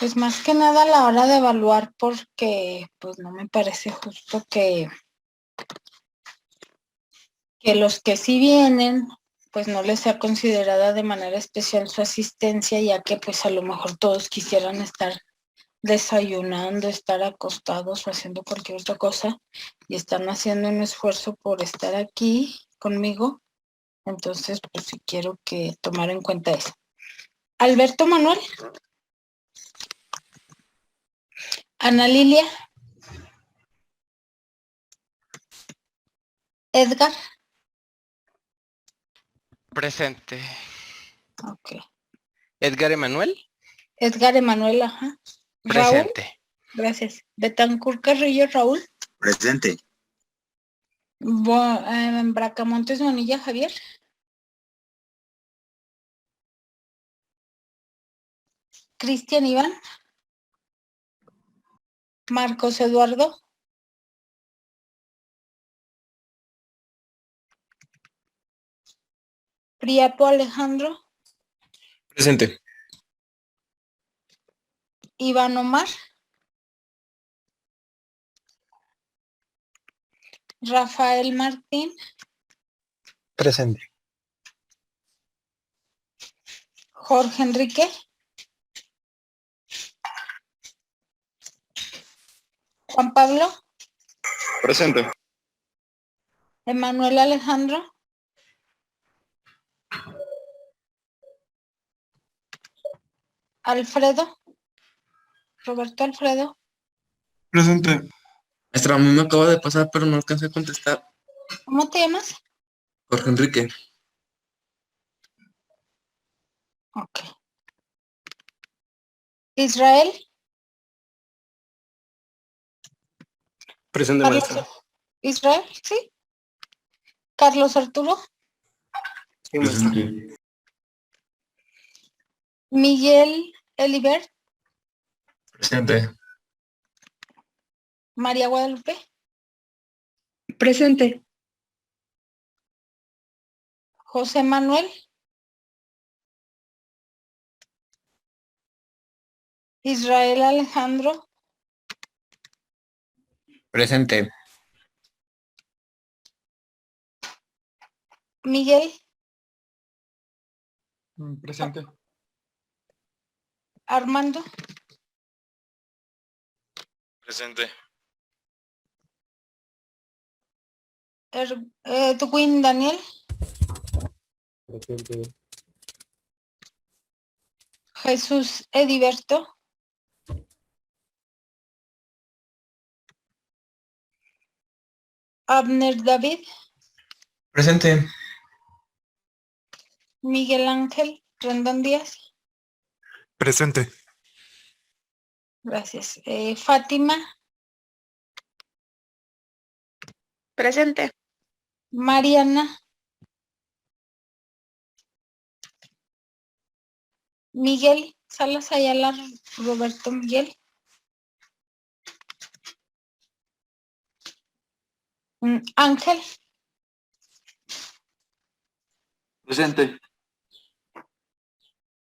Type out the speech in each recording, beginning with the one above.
Pues más que nada a la hora de evaluar, porque pues no me parece justo que los que sí vienen, pues no les sea considerada de manera especial su asistencia, ya que pues a lo mejor todos quisieran estar desayunando, estar acostados o haciendo cualquier otra cosa, y están haciendo un esfuerzo por estar aquí conmigo. Entonces, pues sí quiero que tomar en cuenta eso. Alberto Manuel, Ana Lilia, Edgar, Presente. ok. Edgar Emanuel. Edgar Emanuel, ajá. Raúl, Presente. gracias. Betancourt Carrillo, Raúl. Presente. Bracamontes Monilla, Javier. Cristian Iván. Marcos Eduardo. Priapo Alejandro. Presente. Iván Omar. Rafael Martín. Presente. Jorge Enrique. Juan Pablo. Presente. Emanuel Alejandro. Alfredo. Roberto Alfredo. Presente. Maestra, a mí me acaba de pasar, pero no alcancé a contestar. ¿Cómo te llamas? Jorge Enrique. Ok. Israel. Presente, Carlos. maestra. Israel, sí. Carlos Arturo. Sí, maestra. Presente. Miguel Elibert. Presente. María Guadalupe. Presente. José Manuel. Israel Alejandro. Presente. Miguel. Presente. Armando. Presente. Edwin Daniel. Presente. Jesús Ediberto. Abner David. Presente. Miguel Ángel Rendón Díaz. Presente. Gracias. Fátima. Presente. Mariana. Miguel Salas Ayala. Roberto Miguel. Ángel. Presente.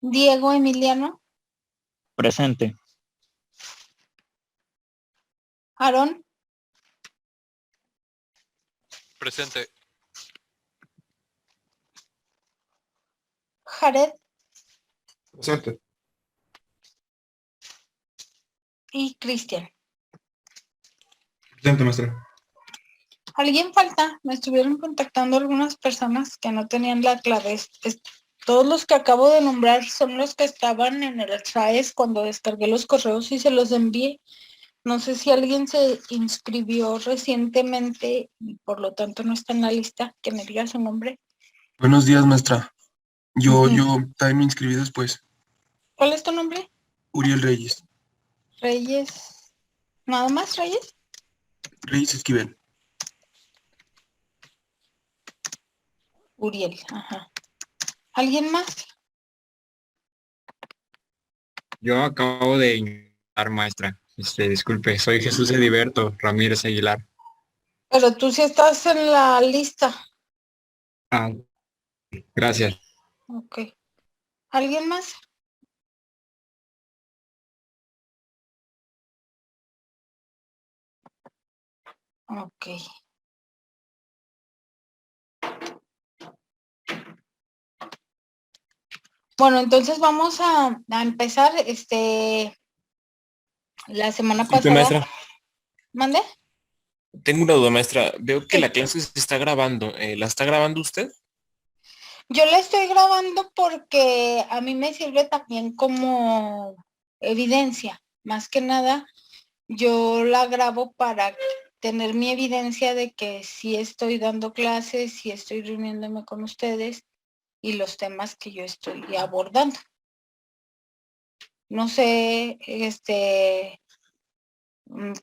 Diego Emiliano. Presente. Aarón. Presente. Jared. Presente. Y Cristian. Presente, maestra. ¿Alguien falta? Me estuvieron contactando algunas personas que no tenían la clave. Todos los que acabo de nombrar son los que estaban en el SAES cuando descargué los correos y se los envié. No sé si alguien se inscribió recientemente y por lo tanto no está en la lista, que me diga su nombre. Buenos días, maestra. Yo Ujú. también me inscribí después. ¿Cuál es tu nombre? Uriel Reyes. Reyes. ¿Nada más Reyes? Reyes Esquivel. Uriel, ajá. ¿Alguien más? Yo acabo de ingresar, maestra. Disculpe, soy Jesús Ediberto Ramírez Aguilar. Pero tú sí estás en la lista. Ah, gracias. Ok. ¿Alguien más? Ok. Bueno, entonces vamos a empezar, la semana Disculpe, pasada. maestra. ¿Mande? Tengo una duda, maestra. Veo que Sí. la clase se está grabando. ¿La está grabando usted? Yo la estoy grabando porque a mí me sirve también como evidencia. Más que nada, yo la grabo para tener mi evidencia de que sí estoy dando clases, sí estoy reuniéndome con ustedes y los temas que yo estoy abordando. No sé,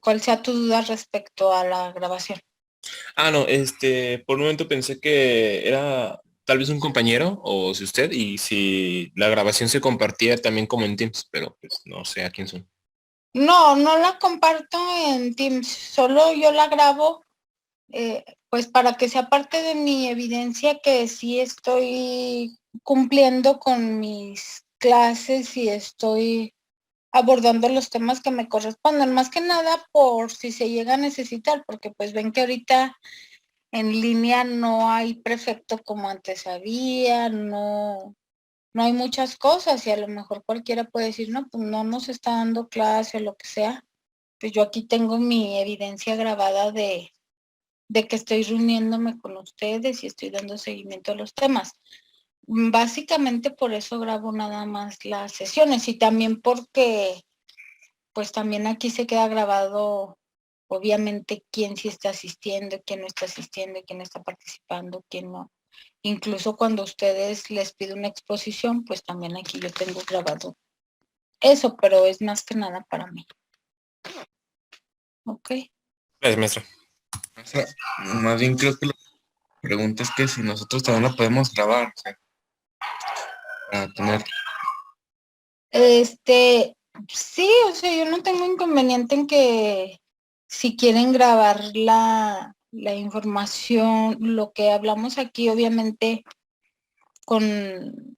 cuál sea tu duda respecto a la grabación. Ah, no, por un momento pensé que era tal vez un compañero o si usted y si la grabación se compartía también como en Teams, pero pues no sé a quién son. No, no la comparto en Teams, solo yo la grabo, pues para que sea parte de mi evidencia que sí estoy cumpliendo con mis clases y estoy abordando los temas que me corresponden, más que nada por si se llega a necesitar, porque pues ven que ahorita en línea no hay prefecto como antes había, no hay muchas cosas y a lo mejor cualquiera puede decir, no, pues no nos está dando clase o lo que sea. Pues yo aquí tengo mi evidencia grabada de que estoy reuniéndome con ustedes y estoy dando seguimiento a los temas. Básicamente por eso grabo nada más las sesiones y también porque pues también aquí se queda grabado obviamente quién sí está asistiendo, quién no está asistiendo, quién está participando, quién no. Incluso cuando a ustedes les pido una exposición, pues también aquí yo tengo grabado eso, pero es más que nada para mí. Ok. Gracias, maestra. Maestra, más bien creo que la pregunta es que si nosotros también la podemos grabar, o sea, para tener. Sí, o sea, yo no tengo inconveniente en que si quieren grabar la información, lo que hablamos aquí, obviamente con,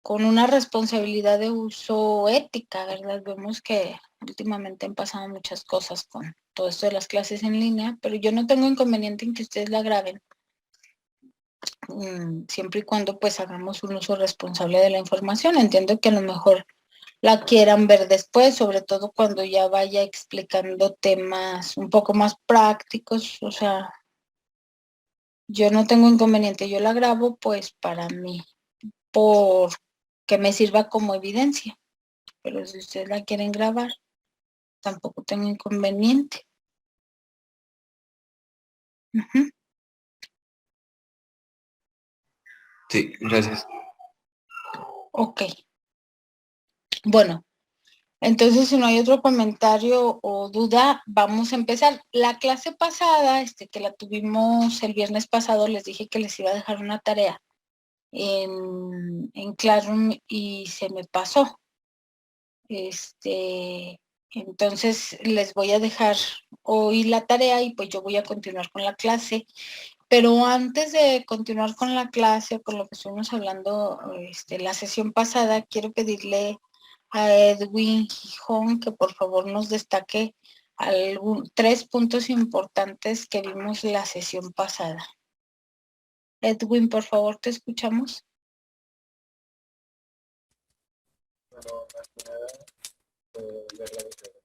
con una responsabilidad de uso ética, ¿verdad? Vemos que últimamente han pasado muchas cosas con todo esto de las clases en línea, pero yo no tengo inconveniente en que ustedes la graben, siempre y cuando pues hagamos un uso responsable de la información. Entiendo que a lo mejor la quieran ver después, sobre todo cuando ya vaya explicando temas un poco más prácticos, o sea, yo no tengo inconveniente, yo la grabo pues para mí, por que me sirva como evidencia, pero si ustedes la quieren grabar, tampoco tengo inconveniente. Ujú. Sí, gracias. Ok, bueno, entonces si no hay otro comentario o duda, vamos a empezar. La clase pasada, que la tuvimos el viernes pasado, les dije que les iba a dejar una tarea en Classroom y se me pasó. Entonces les voy a dejar hoy la tarea y pues yo voy a continuar con la clase. Pero antes de continuar con la clase, con lo que estuvimos hablando la sesión pasada, quiero pedirle a Edwin Gijón que por favor nos destaque 3 puntos importantes que vimos la sesión pasada. Edwin, por favor, te escuchamos.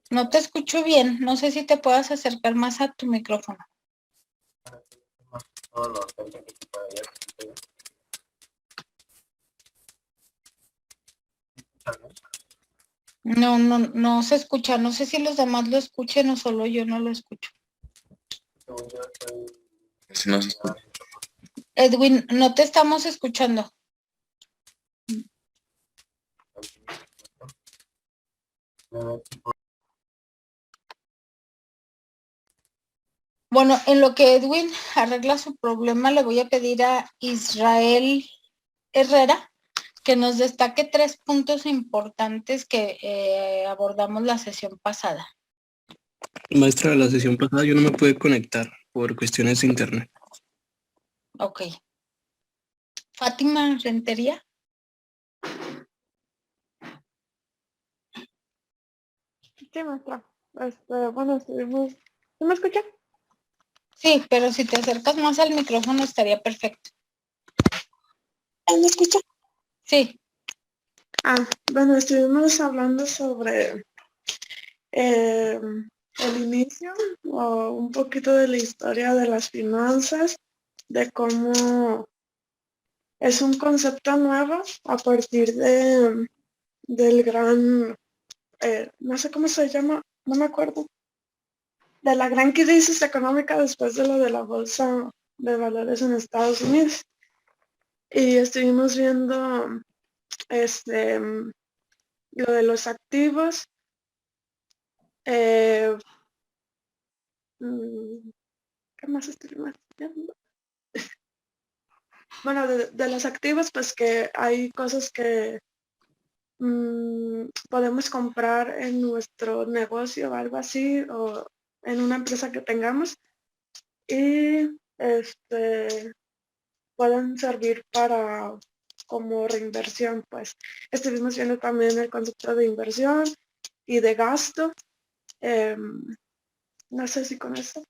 No te escucho bien, no sé si te puedas acercar más a tu micrófono. No se escucha, no sé si los demás lo escuchen o solo yo no lo escucho. Si no se escucha. Edwin, no te estamos escuchando. Bueno, en lo que Edwin arregla su problema, le voy a pedir a Israel Herrera que nos destaque 3 puntos importantes que abordamos la sesión pasada. Maestra, de la sesión pasada yo no me pude conectar por cuestiones de internet. Ok. Fátima Rentería. Sí, maestra. Bueno, ¿sí me escucha? Sí, pero si te acercas más al micrófono estaría perfecto. ¿Me escucha? Sí, Bueno, estuvimos hablando sobre el inicio o un poquito de la historia de las finanzas, de cómo es un concepto nuevo a partir del gran, no sé cómo se llama, no me acuerdo, de la gran crisis económica después de lo de la bolsa de valores en Estados Unidos. Y estuvimos viendo lo de los activos. ¿Qué más estuvimos viendo? Bueno, de los activos, pues que hay cosas que podemos comprar en nuestro negocio o algo así, o en una empresa que tengamos, y pueden servir para como reinversión. Pues estuvimos viendo también el concepto de inversión y de gasto. No sé si con eso.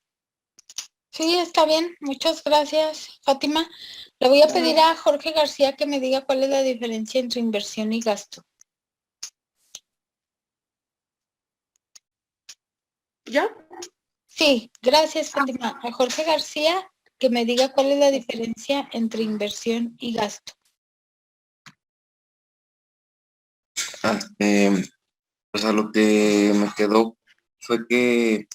sí, está bien. Muchas gracias, Fátima. Le voy a pedir a Jorge García que me diga cuál es la diferencia entre inversión y gasto. ¿Ya? Sí, gracias, Fátima. A Jorge García que me diga cuál es la diferencia entre inversión y gasto. Pues a lo que me quedó fue que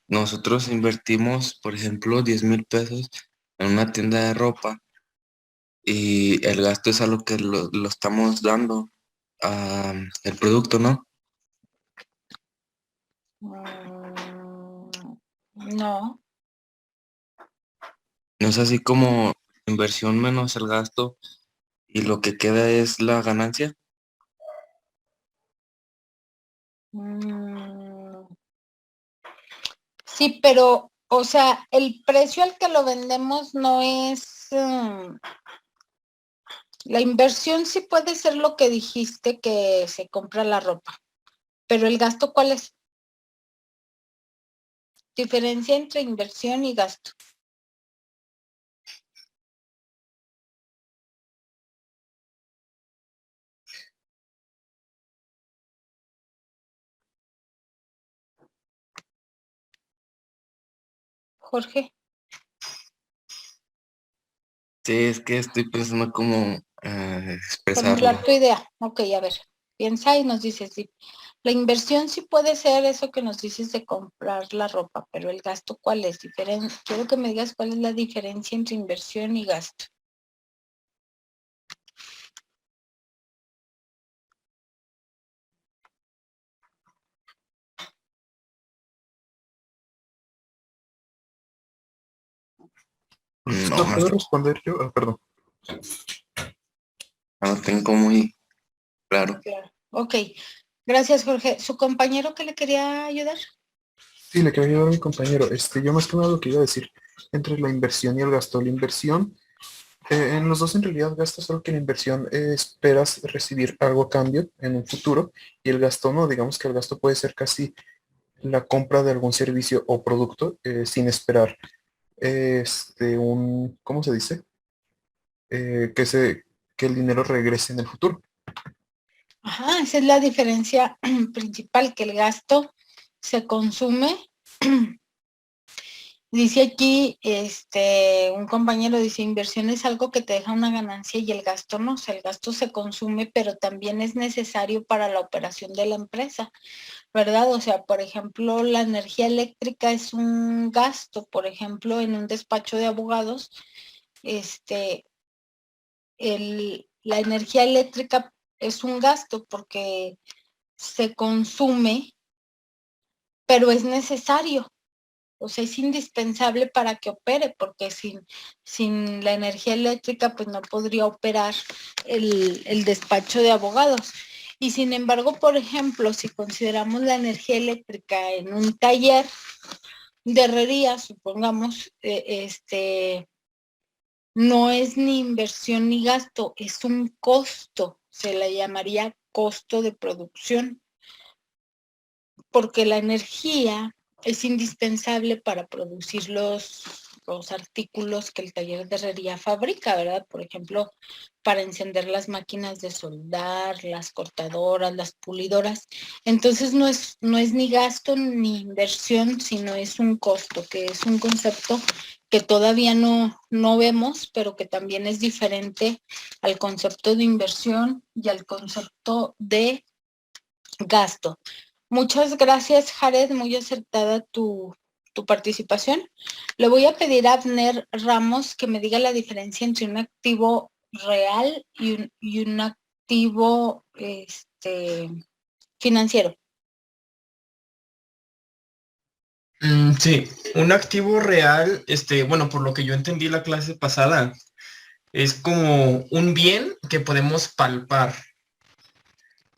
nosotros invertimos, por ejemplo, 10,000 pesos en una tienda de ropa y el gasto es a lo que lo estamos dando a el producto, ¿no? No, No es así como inversión menos el gasto y lo que queda es la ganancia. sí, pero, o sea, el precio al que lo vendemos no es... la inversión sí puede ser lo que dijiste que se compra la ropa, pero el gasto, ¿cuál es? Diferencia entre inversión y gasto. Jorge, Sí, es que estoy pensando cómo expresarlo. formular tu idea. Ok, a ver, piensa y nos dices, sí. La inversión sí puede ser eso que nos dices de comprar la ropa, pero el gasto, ¿cuál es? Quiero que me digas cuál es la diferencia entre inversión y gasto. No, ¿Lo puedo responder yo? Ah, perdón. no lo tengo muy claro. Claro. Ok, gracias, Jorge. ¿Su compañero que le quería ayudar? Sí, le quería ayudar a mi compañero. Yo más que nada lo que iba a decir entre la inversión y el gasto. La inversión, en los dos en realidad gastas, solo que la inversión esperas recibir algo a cambio en un futuro y el gasto no. Digamos que el gasto puede ser casi la compra de algún servicio o producto sin esperar ¿cómo se dice? Que el dinero regrese en el futuro. Ajá, esa es la diferencia principal, que el gasto se consume. Dice aquí, un compañero dice, inversión es algo que te deja una ganancia y el gasto no. O sea, el gasto se consume, pero también es necesario para la operación de la empresa, ¿verdad? O sea, por ejemplo, la energía eléctrica es un gasto. Por ejemplo, en un despacho de abogados, la energía eléctrica es un gasto porque se consume, pero es necesario. O sea, es indispensable para que opere, porque sin la energía eléctrica, pues no podría operar el despacho de abogados. Y sin embargo, por ejemplo, si consideramos la energía eléctrica en un taller de herrería, supongamos, no es ni inversión ni gasto, es un costo, se le llamaría costo de producción, porque la energía es indispensable para producir los artículos que el taller de herrería fabrica, ¿verdad? Por ejemplo, para encender las máquinas de soldar, las cortadoras, las pulidoras. Entonces no es ni gasto ni inversión, sino es un costo, que es un concepto que todavía no vemos, pero que también es diferente al concepto de inversión y al concepto de gasto. Muchas gracias, Jared, muy acertada tu participación. Le voy a pedir a Abner Ramos que me diga la diferencia entre un activo real y un activo financiero. Sí, un activo real, bueno, por lo que yo entendí la clase pasada, es como un bien que podemos palpar.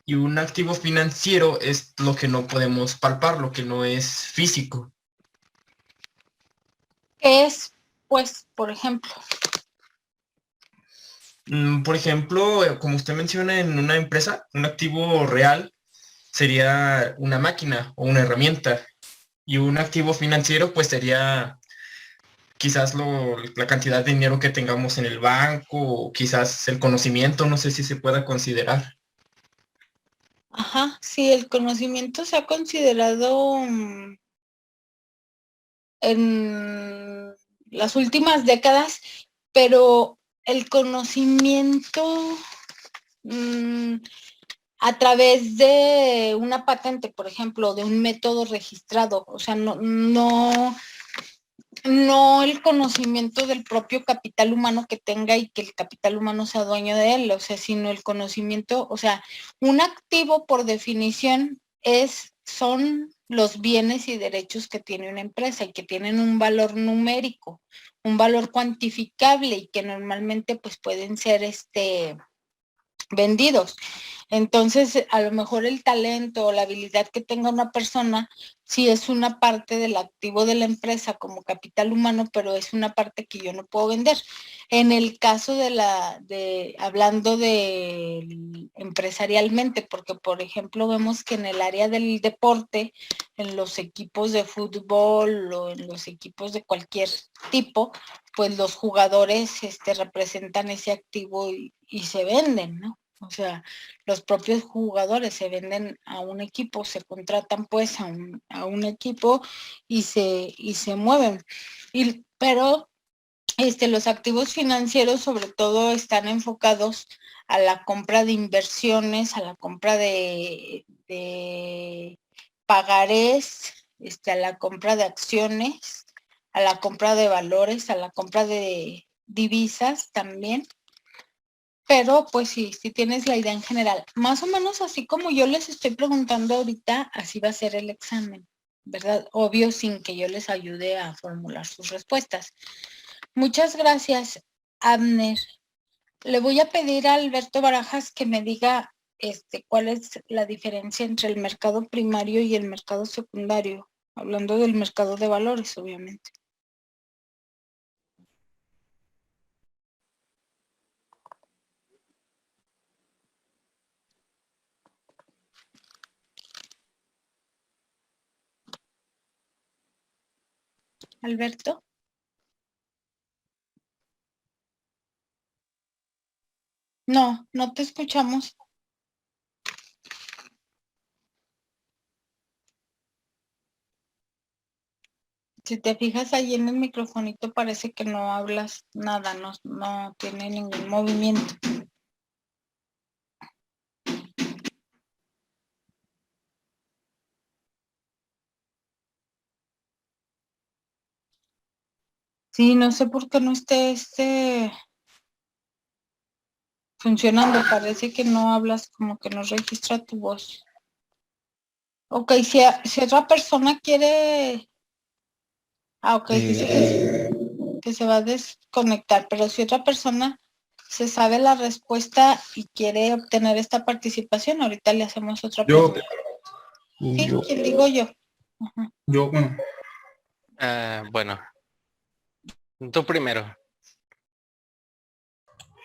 Y un activo financiero es lo que no podemos palpar, lo que no es físico. ¿Qué es, pues, por ejemplo? Por ejemplo, como usted menciona en una empresa, un activo real sería una máquina o una herramienta. Y un activo financiero, pues sería quizás la cantidad de dinero que tengamos en el banco, o quizás el conocimiento, no sé si se pueda considerar. Ajá, sí, el conocimiento se ha considerado en las últimas décadas, pero el conocimiento a través de una patente, por ejemplo, de un método registrado, o sea, no el conocimiento del propio capital humano que tenga y que el capital humano sea dueño de él, o sea, sino el conocimiento, o sea, un activo por definición son los bienes y derechos que tiene una empresa y que tienen un valor numérico, un valor cuantificable y que normalmente pues pueden ser vendidos. Entonces, a lo mejor el talento o la habilidad que tenga una persona sí es una parte del activo de la empresa como capital humano, pero es una parte que yo no puedo vender. En el caso hablando de empresarialmente, porque por ejemplo vemos que en el área del deporte, en los equipos de fútbol o en los equipos de cualquier tipo, pues los jugadores representan ese activo y se venden, ¿no? O sea, los propios jugadores se venden a un equipo, se contratan pues a un equipo y se mueven. Pero los activos financieros sobre todo están enfocados a la compra de inversiones, a la compra de pagarés, a la compra de acciones, a la compra de valores, a la compra de divisas también. Pero pues sí tienes la idea en general. Más o menos así como yo les estoy preguntando ahorita, así va a ser el examen, ¿verdad? Obvio, sin que yo les ayude a formular sus respuestas. Muchas gracias, Abner. Le voy a pedir a Alberto Barajas que me diga cuál es la diferencia entre el mercado primario y el mercado secundario, hablando del mercado de valores, obviamente. Alberto. No te escuchamos. Si te fijas ahí en el microfonito parece que no hablas nada, no tiene ningún movimiento. Sí, no sé por qué no esté funcionando, parece que no hablas, como que no registra tu voz. Ok, si otra persona quiere... ok, dice que se va a desconectar, pero si otra persona se sabe la respuesta y quiere obtener esta participación, ahorita le hacemos otra pregunta. Sí, ¿quién digo yo? Bueno. Bueno, tú primero.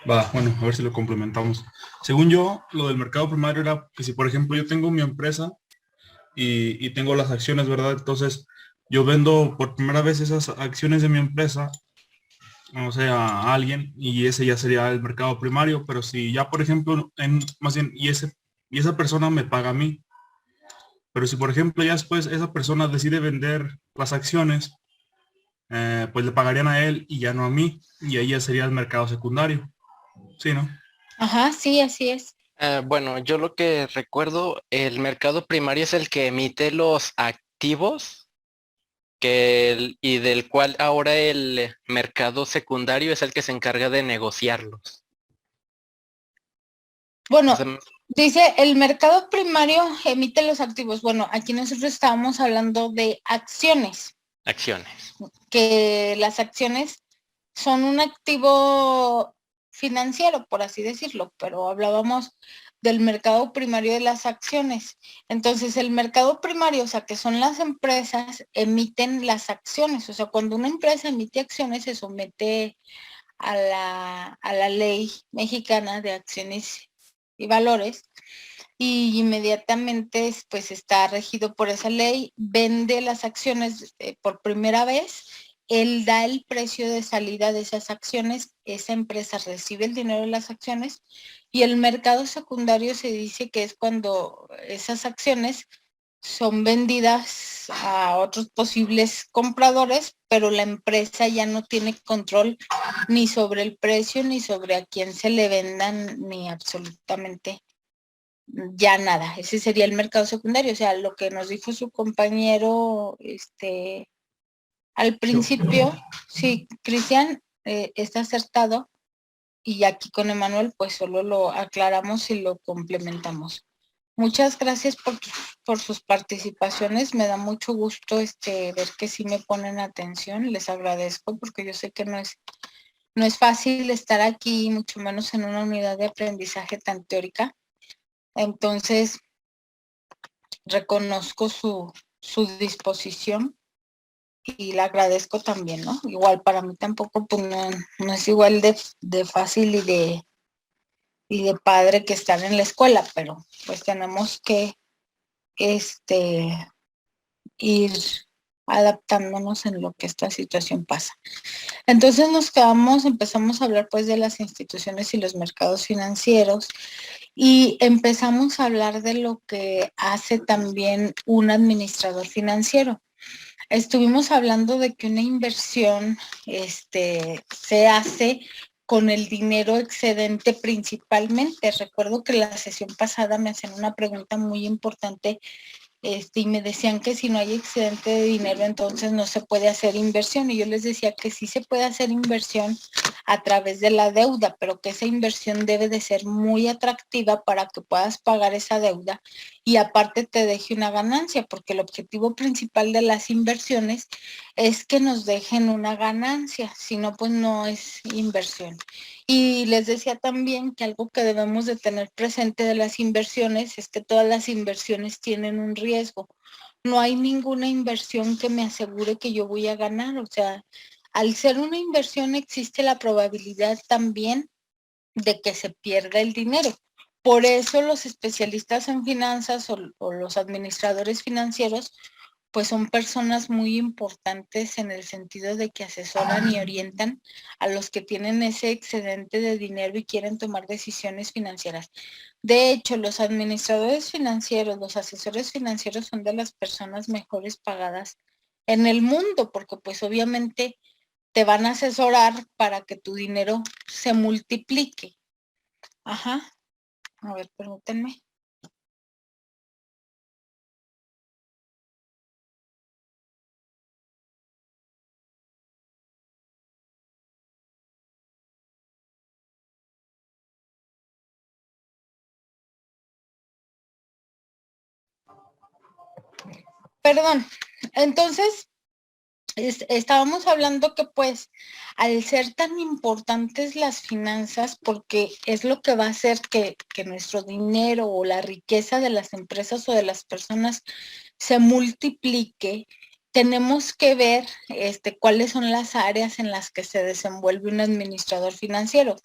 Bueno, a ver si lo complementamos. Según yo, lo del mercado primario era que si, por ejemplo, yo tengo mi empresa y tengo las acciones, ¿verdad? Entonces, yo vendo por primera vez esas acciones de mi empresa, o sea, a alguien, y ese ya sería el mercado primario, pero si ya, por ejemplo, más bien, y esa persona me paga a mí, pero si, por ejemplo, ya después esa persona decide vender las acciones, pues le pagarían a él y ya no a mí, y ahí ya sería el mercado secundario, ¿sí, no? Ajá, sí, así es. Bueno, yo lo que recuerdo, el mercado primario es el que emite los activos y del cual ahora el mercado secundario es el que se encarga de negociarlos. Bueno, O sea, dice, el mercado primario emite los activos. Bueno, aquí nosotros estábamos hablando de acciones, acciones. que las acciones son un activo financiero, por así decirlo, pero hablábamos del mercado primario de las acciones. Entonces, el mercado primario, o sea, que son las empresas, emiten las acciones. O sea, cuando una empresa emite acciones, se somete a la ley mexicana de acciones y valores, y inmediatamente pues está regido por esa ley, vende las acciones por primera vez, él da el precio de salida de esas acciones, esa empresa recibe el dinero de las acciones, y el mercado secundario se dice que es cuando esas acciones son vendidas a otros posibles compradores, pero la empresa ya no tiene control ni sobre el precio, ni sobre a quién se le vendan, ni absolutamente ya nada. Ese sería el mercado secundario. O sea, lo que nos dijo su compañero, al principio, sí, Cristian, está acertado, y aquí con Emanuel, pues solo lo aclaramos y lo complementamos. Muchas gracias por sus participaciones. Me da mucho gusto ver que sí me ponen atención. Les agradezco porque yo sé que no es fácil estar aquí, mucho menos en una unidad de aprendizaje tan teórica. Entonces, reconozco su disposición y la agradezco también, ¿no? Igual para mí tampoco pues no es igual de fácil y de padre que estar en la escuela, pero pues tenemos que ir adaptándonos en lo que esta situación pasa. Entonces empezamos a hablar pues de las instituciones y los mercados financieros, y empezamos a hablar de lo que hace también un administrador financiero. Estuvimos hablando de que una inversión se hace con el dinero excedente principalmente. Recuerdo que la sesión pasada me hacían una pregunta muy importante, y me decían que si no hay excedente de dinero, entonces no se puede hacer inversión. Y yo les decía que sí se puede hacer inversión a través de la deuda, pero que esa inversión debe de ser muy atractiva para que puedas pagar esa deuda y aparte te deje una ganancia, porque el objetivo principal de las inversiones es que nos dejen una ganancia, si no, pues no es inversión. Y les decía también que algo que debemos de tener presente de las inversiones es que todas las inversiones tienen un riesgo. No hay ninguna inversión que me asegure que yo voy a ganar. O sea, al ser una inversión existe la probabilidad también de que se pierda el dinero. Por eso los especialistas en finanzas o los administradores financieros pues son personas muy importantes en el sentido de que asesoran y orientan a los que tienen ese excedente de dinero y quieren tomar decisiones financieras. De hecho, los administradores financieros, los asesores financieros son de las personas mejores pagadas en el mundo, porque pues obviamente te van a asesorar para que tu dinero se multiplique. Ajá. A ver, permítanme. Perdón. Entonces, estábamos hablando que pues al ser tan importantes las finanzas, porque es lo que va a hacer que nuestro dinero o la riqueza de las empresas o de las personas se multiplique, tenemos que ver cuáles son las áreas en las que se desenvuelve un administrador financiero.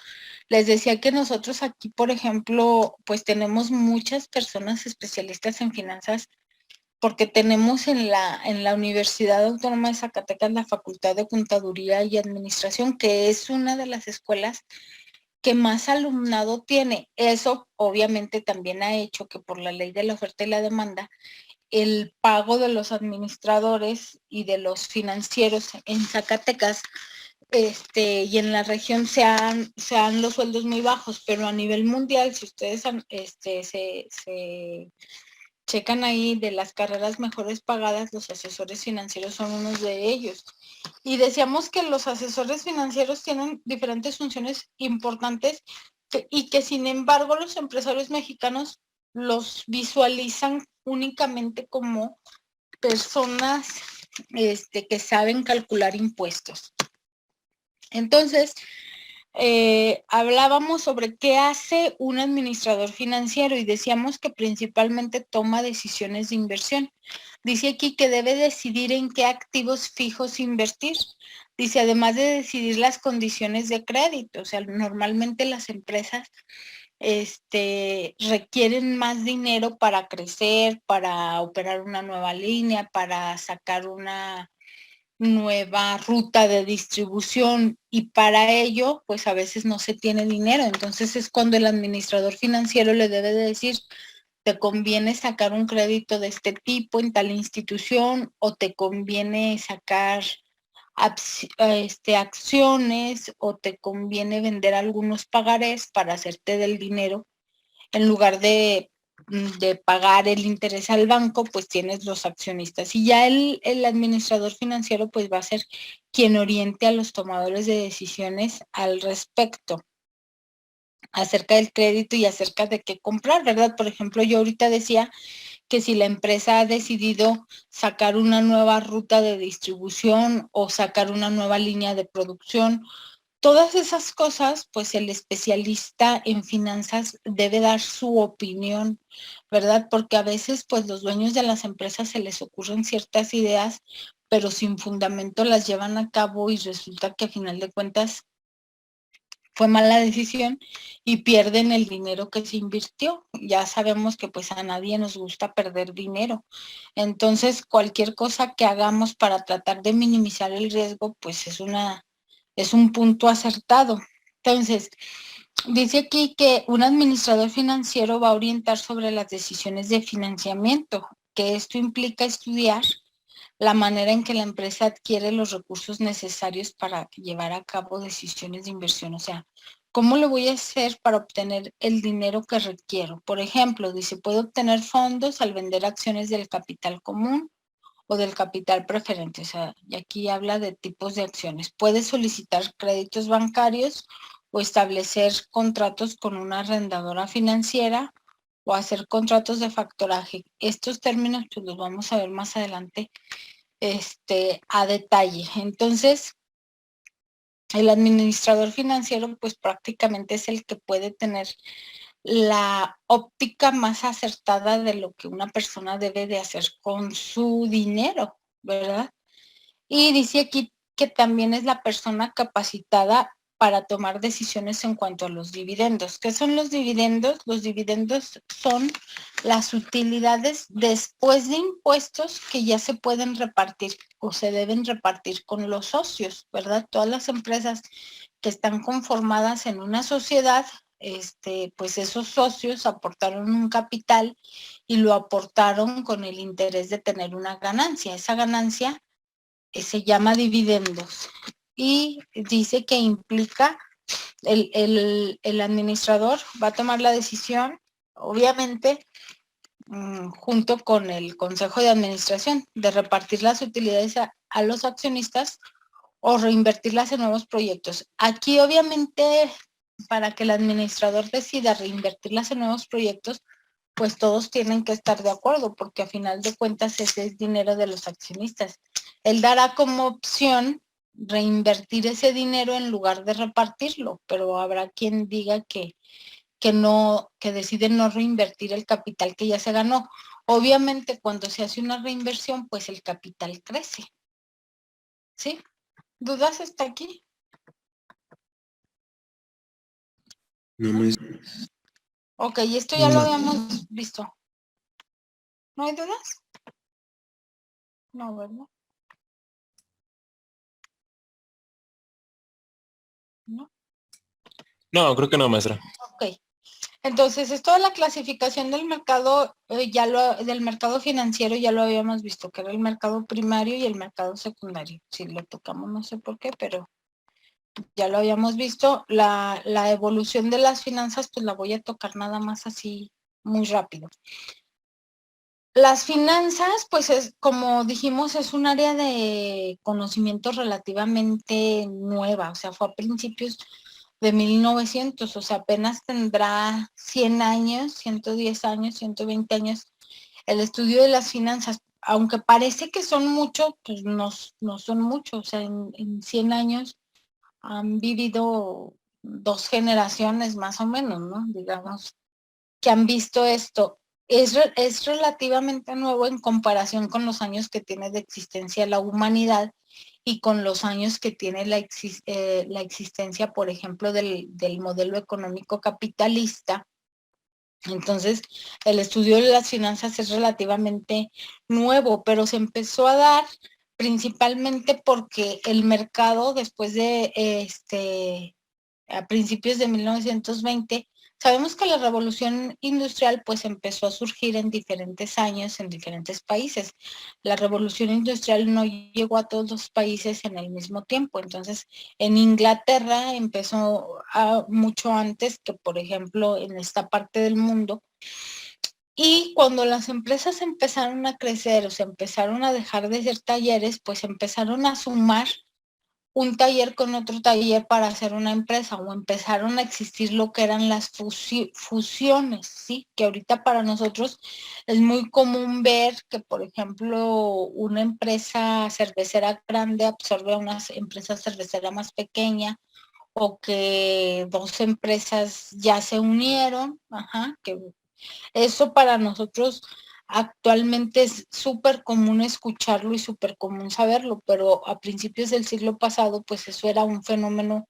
Les decía que nosotros aquí, por ejemplo, pues tenemos muchas personas especialistas en finanzas porque tenemos en la Universidad Autónoma de Zacatecas la Facultad de Contaduría y Administración, que es una de las escuelas que más alumnado tiene. Eso obviamente también ha hecho que por la ley de la oferta y la demanda, el pago de los administradores y de los financieros en Zacatecas y en la región sean los sueldos muy bajos, pero a nivel mundial, si ustedes se checan ahí de las carreras mejores pagadas, los asesores financieros son unos de ellos. Y decíamos que los asesores financieros tienen diferentes funciones importantes y que sin embargo los empresarios mexicanos los visualizan únicamente como personas que saben calcular impuestos. Entonces, hablábamos sobre qué hace un administrador financiero y decíamos que principalmente toma decisiones de inversión. Dice aquí que debe decidir en qué activos fijos invertir. Dice, además de decidir las condiciones de crédito, o sea, normalmente las empresas requieren más dinero para crecer, para operar una nueva línea, para sacar una nueva ruta de distribución, y para ello pues a veces no se tiene dinero. Entonces es cuando el administrador financiero le debe de decir, te conviene sacar un crédito de este tipo en tal institución, o te conviene sacar acciones, o te conviene vender algunos pagarés para hacerte del dinero. En lugar de pagar el interés al banco, pues tienes los accionistas. Y ya el administrador financiero pues va a ser quien oriente a los tomadores de decisiones al respecto, acerca del crédito y acerca de qué comprar, ¿verdad? Por ejemplo, yo ahorita decía que si la empresa ha decidido sacar una nueva ruta de distribución o sacar una nueva línea de producción, todas esas cosas, pues el especialista en finanzas debe dar su opinión, ¿verdad? Porque a veces, pues los dueños de las empresas se les ocurren ciertas ideas, pero sin fundamento las llevan a cabo y resulta que a final de cuentas fue mala decisión y pierden el dinero que se invirtió. Ya sabemos que pues a nadie nos gusta perder dinero. Entonces, cualquier cosa que hagamos para tratar de minimizar el riesgo, pues es un punto acertado. Entonces, dice aquí que un administrador financiero va a orientar sobre las decisiones de financiamiento, que esto implica estudiar la manera en que la empresa adquiere los recursos necesarios para llevar a cabo decisiones de inversión. O sea, ¿cómo lo voy a hacer para obtener el dinero que requiero? Por ejemplo, dice, puedo obtener fondos al vender acciones del capital común o del capital preferente. O sea, y aquí habla de tipos de acciones. Puede solicitar créditos bancarios o establecer contratos con una arrendadora financiera o hacer contratos de factoraje. Estos términos pues los vamos a ver más adelante a detalle. Entonces, el administrador financiero pues prácticamente es el que puede tener la óptica más acertada de lo que una persona debe de hacer con su dinero, ¿verdad? Y dice aquí que también es la persona capacitada para tomar decisiones en cuanto a los dividendos. ¿Qué son los dividendos? Los dividendos son las utilidades después de impuestos que ya se pueden repartir o se deben repartir con los socios, ¿verdad? Todas las empresas que están conformadas en una sociedad, pues esos socios aportaron un capital y lo aportaron con el interés de tener una ganancia. Esa ganancia se llama dividendos y dice que implica el administrador va a tomar la decisión, obviamente, junto con el consejo de administración, de repartir las utilidades a los accionistas o reinvertirlas en nuevos proyectos. Aquí, obviamente, para que el administrador decida reinvertirlas en nuevos proyectos, pues todos tienen que estar de acuerdo, porque a final de cuentas ese es dinero de los accionistas. Él dará como opción reinvertir ese dinero en lugar de repartirlo, pero habrá quien diga que no, que decide no reinvertir el capital que ya se ganó. Obviamente, cuando se hace una reinversión, pues el capital crece. ¿Sí? ¿Dudas hasta aquí? No me... Ok, esto ya lo habíamos visto. ¿No hay dudas? No, ¿verdad? No. No, creo que no, maestra. Ok. Entonces, esto de la clasificación del mercado, del mercado financiero ya lo habíamos visto, que era el mercado primario y el mercado secundario. Si lo tocamos, no sé por qué, pero ya lo habíamos visto. La evolución de las finanzas, pues la voy a tocar nada más así muy rápido. Las finanzas, pues es, como dijimos, es un área de conocimiento relativamente nueva, o sea, fue a principios de 1900, o sea, apenas tendrá 100 años, 110 años, 120 años el estudio de las finanzas. Aunque parece que son mucho, pues no son mucho, o sea, en 100 años han vivido 2 generaciones más o menos, ¿no? Digamos, que han visto esto. Es relativamente nuevo en comparación con los años que tiene de existencia la humanidad y con los años que tiene la existencia, por ejemplo, del modelo económico capitalista. Entonces, el estudio de las finanzas es relativamente nuevo, pero se empezó a dar principalmente porque el mercado, después de a principios de 1920, sabemos que la revolución industrial pues empezó a surgir en diferentes años, en diferentes países. La revolución industrial no llegó a todos los países en el mismo tiempo. Entonces, en Inglaterra empezó mucho antes que, por ejemplo, en esta parte del mundo. Y cuando las empresas empezaron a crecer o se empezaron a dejar de ser talleres, pues empezaron a sumar un taller con otro taller para hacer una empresa, o empezaron a existir lo que eran las fusiones, ¿sí? Que ahorita para nosotros es muy común ver que, por ejemplo, una empresa cervecera grande absorbe a una empresa cervecera más pequeña, o que 2 empresas ya se unieron, que eso para nosotros actualmente es súper común escucharlo y súper común saberlo, pero a principios del siglo pasado, pues eso era un fenómeno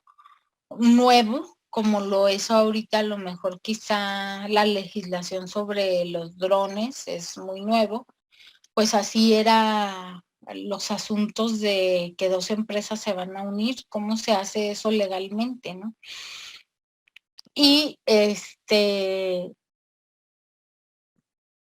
nuevo, como lo es ahorita. A lo mejor quizá la legislación sobre los drones es muy nuevo, pues así era los asuntos de que 2 empresas se van a unir, cómo se hace eso legalmente, ¿no? Y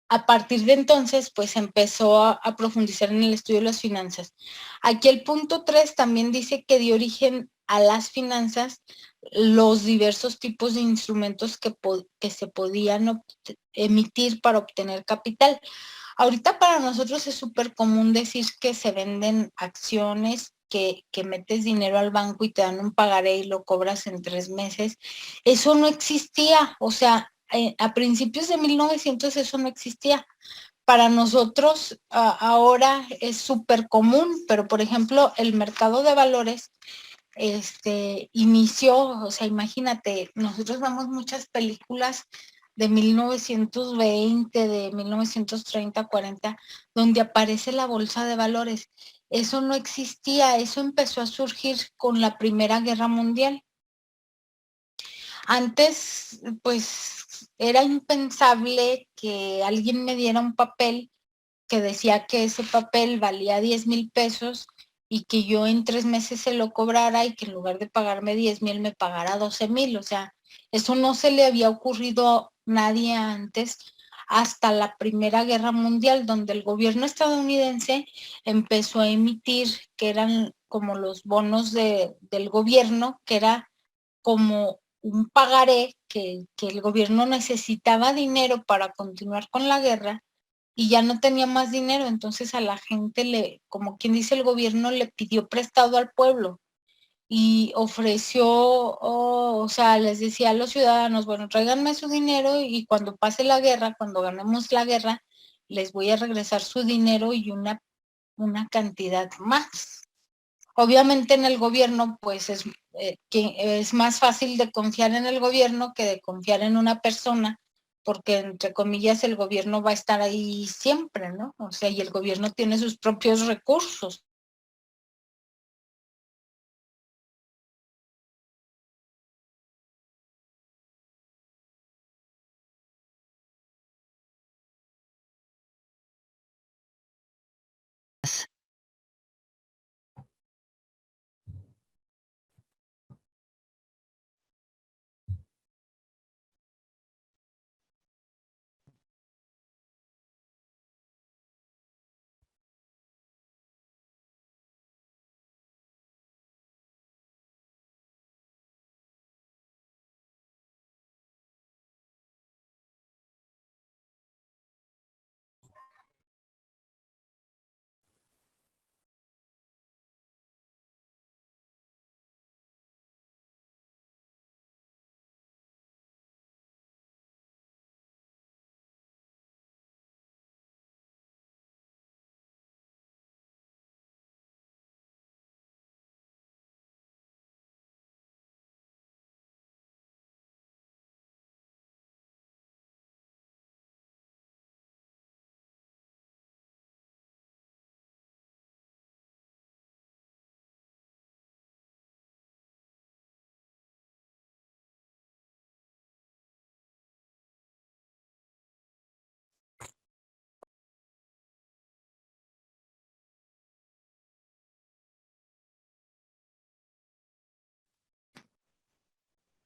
a partir de entonces, pues empezó a profundizar en el estudio de las finanzas. Aquí el punto 3 también dice que dio origen a las finanzas los diversos tipos de instrumentos que se podían emitir para obtener capital. Ahorita para nosotros es súper común decir que se venden acciones, que metes dinero al banco y te dan un pagaré y lo cobras en 3 meses. Eso no existía, o sea, a principios de 1900 eso no existía. Para nosotros ahora es súper común, pero por ejemplo el mercado de valores inició, o sea, imagínate, nosotros vemos muchas películas de 1920, de 1930, 40, donde aparece la bolsa de valores. Eso no existía, eso empezó a surgir con la Primera Guerra Mundial. Antes, pues, era impensable que alguien me diera un papel que decía que ese papel valía 10,000 pesos y que yo en 3 meses se lo cobrara y que en lugar de pagarme 10,000 me pagara 12,000. O sea, eso no se le había ocurrido a nadie antes, hasta la Primera Guerra Mundial, donde el gobierno estadounidense empezó a emitir, que eran como los bonos del gobierno, que era como un pagaré que el gobierno necesitaba dinero para continuar con la guerra y ya no tenía más dinero. Entonces a la gente, como quien dice, el gobierno le pidió prestado al pueblo y ofreció, o sea, les decía a los ciudadanos, bueno, tráiganme su dinero y cuando pase la guerra, cuando ganemos la guerra, les voy a regresar su dinero y una cantidad más. Obviamente en el gobierno, pues es más fácil de confiar en el gobierno que de confiar en una persona, porque entre comillas el gobierno va a estar ahí siempre, ¿no? O sea, y el gobierno tiene sus propios recursos.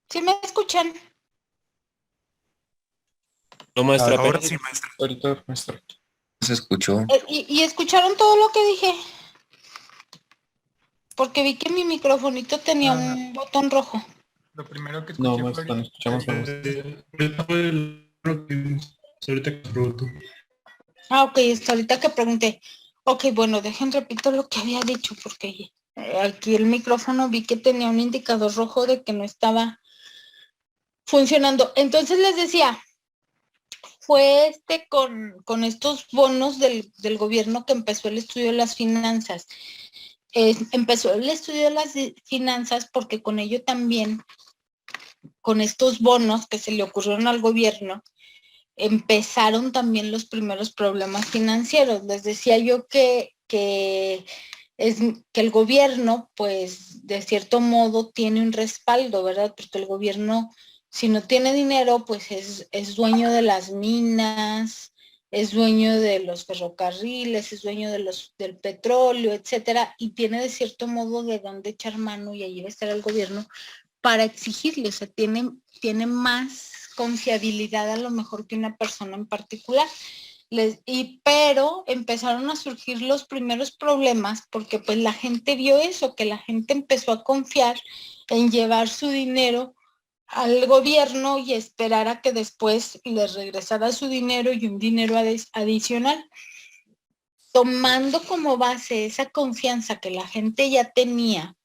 ¿Sí me escuchan? No, maestra, Ahora apenas- sí, maestra. Ahorita, maestra. Se escuchó. ¿Y escucharon todo lo que dije? Porque vi que mi microfonito tenía un botón rojo. Lo primero que No, escuché fue maestra, no escuchamos nada. ahorita fue lo que vimos. Ahorita que pregunto. Ah, ok, hasta ahorita que pregunté. Ok, bueno, dejen repito lo que había dicho, porque aquí el micrófono vi que tenía un indicador rojo de que no estaba funcionando. Entonces les decía, fue con estos bonos del gobierno que empezó el estudio de las finanzas. Empezó el estudio de las finanzas porque con ello también, con estos bonos que se le ocurrieron al gobierno, empezaron también los primeros problemas financieros. Les decía yo que el gobierno, pues, de cierto modo tiene un respaldo, ¿verdad? Porque el gobierno, si no tiene dinero, pues es dueño de las minas, es dueño de los ferrocarriles, es dueño del petróleo, etcétera, y tiene de cierto modo de dónde echar mano, y ahí va a estar el gobierno para exigirle, o sea, tiene más confiabilidad a lo mejor que una persona en particular. Pero empezaron a surgir los primeros problemas porque pues la gente vio eso, que la gente empezó a confiar en llevar su dinero al gobierno y esperar a que después les regresara su dinero y un dinero adicional. Tomando como base esa confianza que la gente ya tenía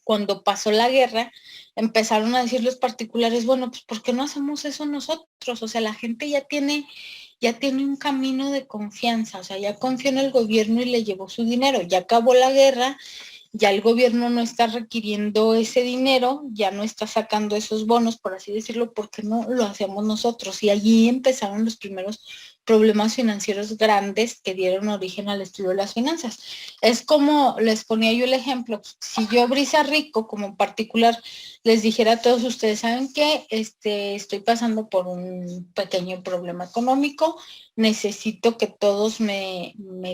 cuando pasó la guerra, empezaron a decir los particulares, bueno, pues ¿por qué no hacemos eso nosotros? O sea, la gente ya tiene un camino de confianza, o sea, ya confió en el gobierno y le llevó su dinero, ya acabó la guerra, ya el gobierno no está requiriendo ese dinero, ya no está sacando esos bonos, por así decirlo, porque no lo hacemos nosotros. Y allí empezaron los primeros problemas financieros grandes que dieron origen al estudio de las finanzas. Es como les ponía yo el ejemplo, si yo, Brisa Rico, como particular, les dijera a todos ustedes, ¿saben qué? Estoy pasando por un pequeño problema económico, necesito que todos me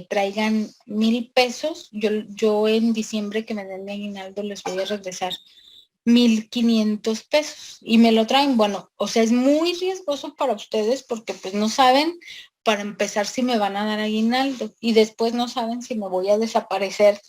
traigan 1,000 pesos. Yo en diciembre que me den mi aguinaldo les voy a regresar 1,500 pesos y me lo traen. Bueno, o sea, es muy riesgoso para ustedes porque pues no saben para empezar si me van a dar aguinaldo y después no saben si me voy a desaparecer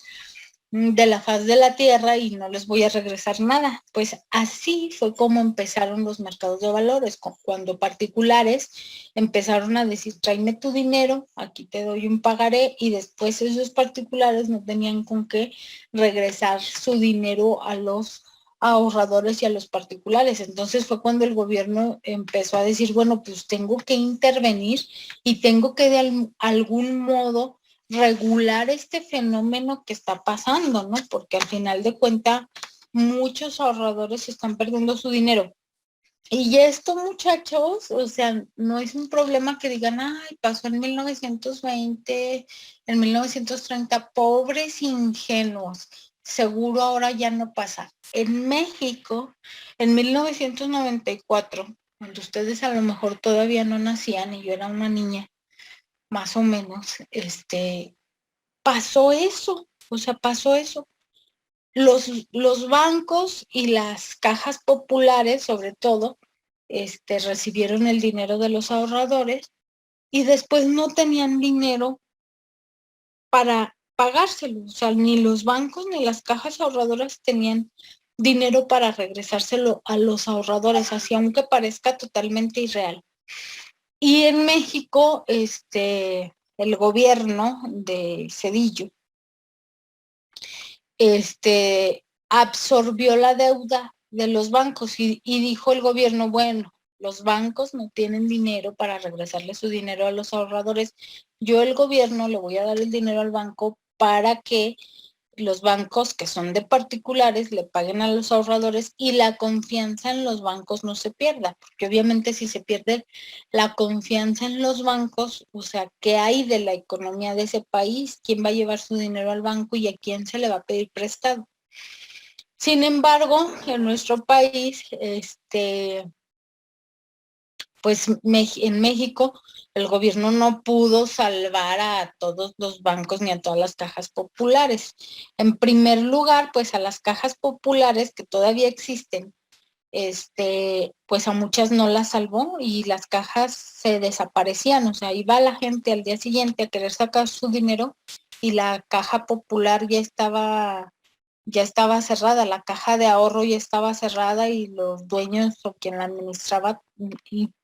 de la faz de la tierra y no les voy a regresar nada. Pues así fue como empezaron los mercados de valores, cuando particulares empezaron a decir, tráeme tu dinero, aquí te doy un pagaré, y después esos particulares no tenían con qué regresar su dinero a los ahorradores y a los particulares. Entonces fue cuando el gobierno empezó a decir, bueno, pues tengo que intervenir y tengo que de algún modo regular este fenómeno que está pasando, ¿no? Porque al final de cuentas muchos ahorradores están perdiendo su dinero. Y esto, muchachos, o sea, no es un problema que digan, ay, pasó en 1920, en 1930, pobres ingenuos. Seguro ahora ya no pasa. En México, en 1994, cuando ustedes a lo mejor todavía no nacían y yo era una niña, más o menos, pasó eso, o sea, pasó eso. Los bancos y las cajas populares, sobre todo, recibieron el dinero de los ahorradores y después no tenían dinero para pagárselo. O sea, ni los bancos ni las cajas ahorradoras tenían dinero para regresárselo a los ahorradores, así aunque parezca totalmente irreal. Y en México, el gobierno de Cedillo, absorbió la deuda de los bancos y dijo el gobierno, bueno, los bancos no tienen dinero para regresarle su dinero a los ahorradores. Yo, el gobierno, le voy a dar el dinero al banco para que los bancos que son de particulares le paguen a los ahorradores y la confianza en los bancos no se pierda, porque obviamente si se pierde la confianza en los bancos, o sea, ¿qué hay de la economía de ese país? ¿Quién va a llevar su dinero al banco y a quién se le va a pedir prestado? Sin embargo, en nuestro país, pues en México el gobierno no pudo salvar a todos los bancos ni a todas las cajas populares. En primer lugar, pues a las cajas populares que todavía existen pues a muchas no las salvó y las cajas se desaparecían, o sea, iba la gente al día siguiente a querer sacar su dinero y la caja popular ya estaba cerrada, la caja de ahorro ya estaba cerrada y los dueños o quien la administraba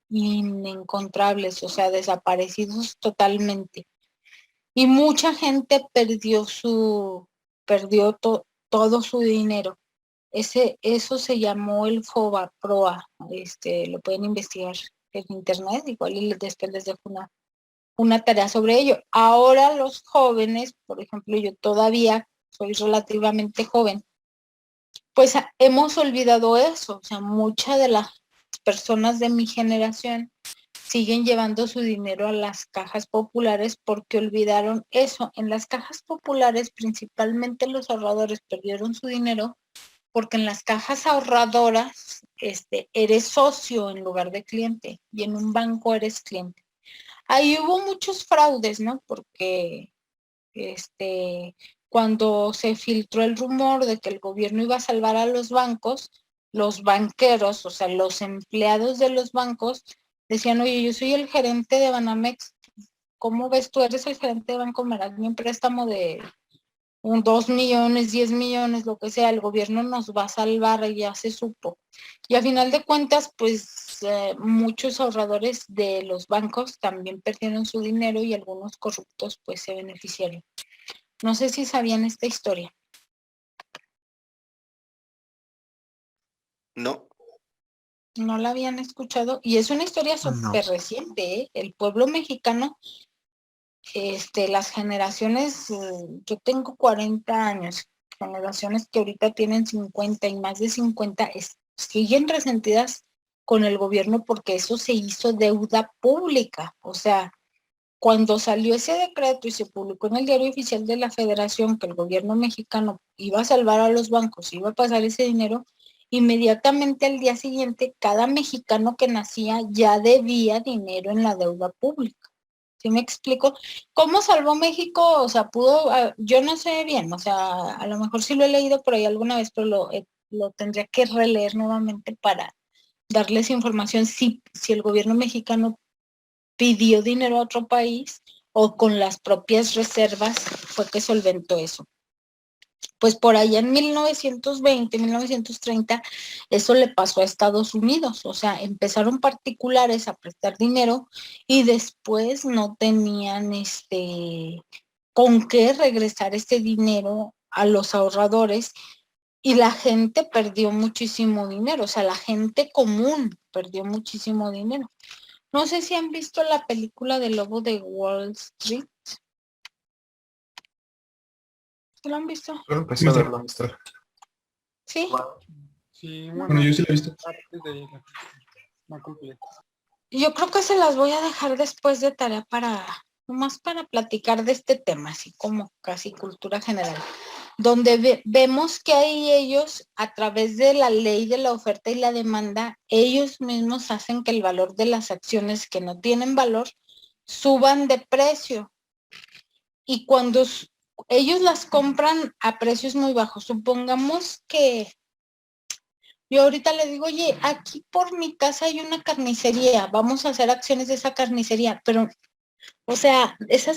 inencontrables, o sea, desaparecidos totalmente. Y mucha gente todo su dinero. Eso se llamó el FOBAPROA, lo pueden investigar en internet, igual y después les dejo una tarea sobre ello. Ahora los jóvenes, por ejemplo, yo todavía soy relativamente joven, pues hemos olvidado eso, o sea, muchas de las personas de mi generación siguen llevando su dinero a las cajas populares porque olvidaron eso. En las cajas populares, principalmente los ahorradores perdieron su dinero porque en las cajas ahorradoras eres socio en lugar de cliente y en un banco eres cliente. Ahí hubo muchos fraudes, ¿no? Porque cuando se filtró el rumor de que el gobierno iba a salvar a los bancos, los banqueros, o sea, los empleados de los bancos, decían, oye, yo soy el gerente de Banamex, ¿cómo ves tú? Eres el gerente de Banco, me das un préstamo de 2 millones, 10 millones, lo que sea, el gobierno nos va a salvar, y ya se supo. Y a final de cuentas, pues muchos ahorradores de los bancos también perdieron su dinero y algunos corruptos pues se beneficiaron. No sé si sabían esta historia. No. No la habían escuchado y es una historia súper reciente, ¿eh? El pueblo mexicano, las generaciones, yo tengo 40 años, generaciones que ahorita tienen 50 y más de 50, siguen resentidas con el gobierno porque eso se hizo deuda pública. O sea, cuando salió ese decreto y se publicó en el Diario Oficial de la Federación que el gobierno mexicano iba a salvar a los bancos, iba a pasar ese dinero, inmediatamente al día siguiente cada mexicano que nacía ya debía dinero en la deuda pública. ¿Sí me explico? ¿Cómo salvó México? O sea, yo no sé bien, o sea, a lo mejor sí lo he leído por ahí alguna vez, pero lo tendría que releer nuevamente para darles información si el gobierno mexicano pidió dinero a otro país o con las propias reservas fue que solventó eso. Pues por allá en 1920, 1930, eso le pasó a Estados Unidos, o sea, empezaron particulares a prestar dinero y después no tenían con qué regresar este dinero a los ahorradores y la gente perdió muchísimo dinero, o sea, la gente común perdió muchísimo dinero. No sé si han visto la película del Lobo de Wall Street. ¿Lo han visto? Solo empecé a verla, maestra. ¿Sí? Sí, bueno, yo sí la he visto. Yo creo que se las voy a dejar después de tarea nomás para platicar de este tema, así como casi cultura general, donde vemos que ahí ellos, a través de la ley de la oferta y la demanda, ellos mismos hacen que el valor de las acciones que no tienen valor suban de precio. Y cuando ellos las compran a precios muy bajos, supongamos que yo ahorita le digo, oye, aquí por mi casa hay una carnicería, vamos a hacer acciones de esa carnicería, pero, o sea, esa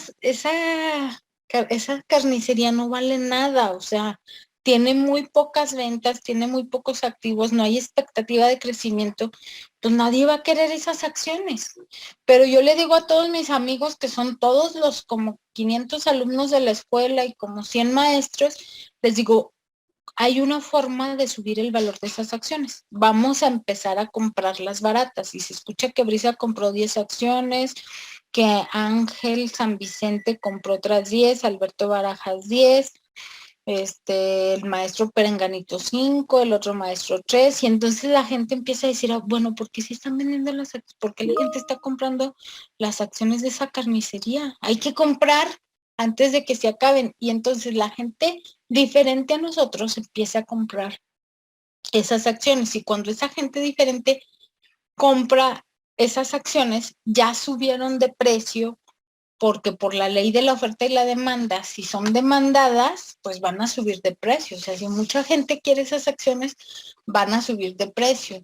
carnicería no vale nada, o sea, tiene muy pocas ventas, tiene muy pocos activos, no hay expectativa de crecimiento, pues nadie va a querer esas acciones. Pero yo le digo a todos mis amigos, que son todos los como 500 alumnos de la escuela y como 100 maestros, les digo, hay una forma de subir el valor de esas acciones. Vamos a empezar a comprarlas baratas. Y se escucha que Brisa compró 10 acciones, que Ángel San Vicente compró otras 10, Alberto Barajas 10, el maestro Perenganito 5, el otro maestro 3, y entonces la gente empieza a decir, bueno, ¿por qué se están vendiendo las acciones? ¿Por qué la gente está comprando las acciones de esa carnicería? Hay que comprar antes de que se acaben, y entonces la gente diferente a nosotros empieza a comprar esas acciones, y cuando esa gente diferente compra esas acciones, ya subieron de precio porque por la ley de la oferta y la demanda, si son demandadas, pues van a subir de precio. O sea, si mucha gente quiere esas acciones, van a subir de precio.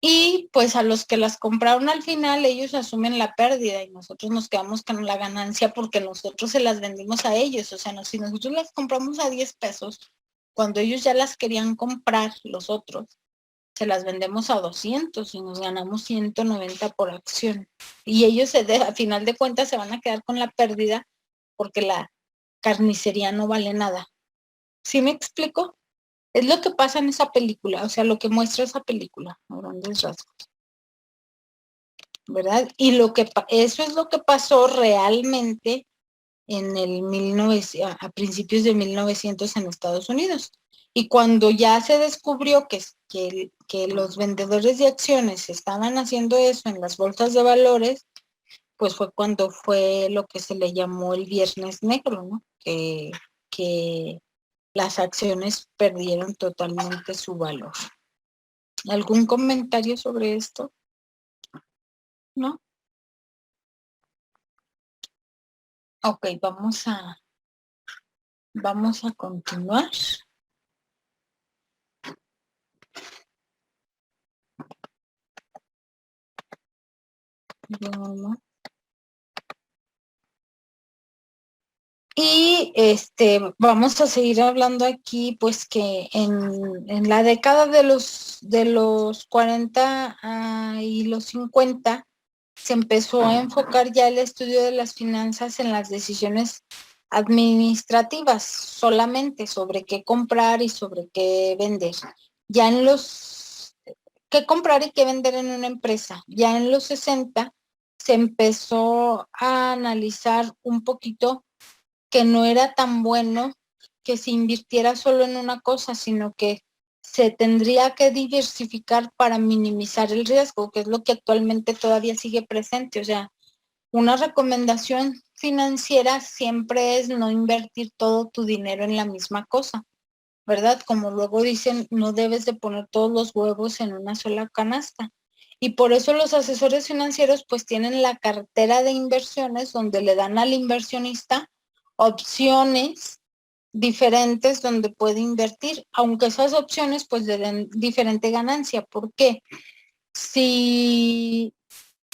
Y pues a los que las compraron al final, ellos asumen la pérdida y nosotros nos quedamos con la ganancia porque nosotros se las vendimos a ellos. O sea, si nosotros las compramos a 10 pesos, cuando ellos ya las querían comprar, los otros, se las vendemos a 200 y nos ganamos 190 por acción. Y ellos a final de cuentas se van a quedar con la pérdida porque la carnicería no vale nada. ¿Sí me explico? Es lo que pasa en esa película, o sea, lo que muestra esa película, a grandes rasgos, ¿verdad? Y eso es lo que pasó realmente en a principios de 1900 en Estados Unidos. Y cuando ya se descubrió que los vendedores de acciones estaban haciendo eso en las bolsas de valores, pues fue cuando fue lo que se le llamó el Viernes Negro, ¿no? Que las acciones perdieron totalmente su valor. ¿Algún comentario sobre esto? ¿No? Ok, vamos a continuar. Bueno. Y vamos a seguir hablando aquí, pues que en la década de los 40 y los 50 se empezó a enfocar ya el estudio de las finanzas en las decisiones administrativas, solamente sobre qué comprar y sobre qué vender. Ya en qué comprar y qué vender en una empresa. Ya en los 60 se empezó a analizar un poquito que no era tan bueno que se invirtiera solo en una cosa, sino que se tendría que diversificar para minimizar el riesgo, que es lo que actualmente todavía sigue presente. O sea, una recomendación financiera siempre es no invertir todo tu dinero en la misma cosa, ¿verdad? Como luego dicen, no debes de poner todos los huevos en una sola canasta. Y por eso los asesores financieros pues tienen la cartera de inversiones donde le dan al inversionista opciones diferentes donde puede invertir, aunque esas opciones pues le den diferente ganancia. ¿Por qué? Si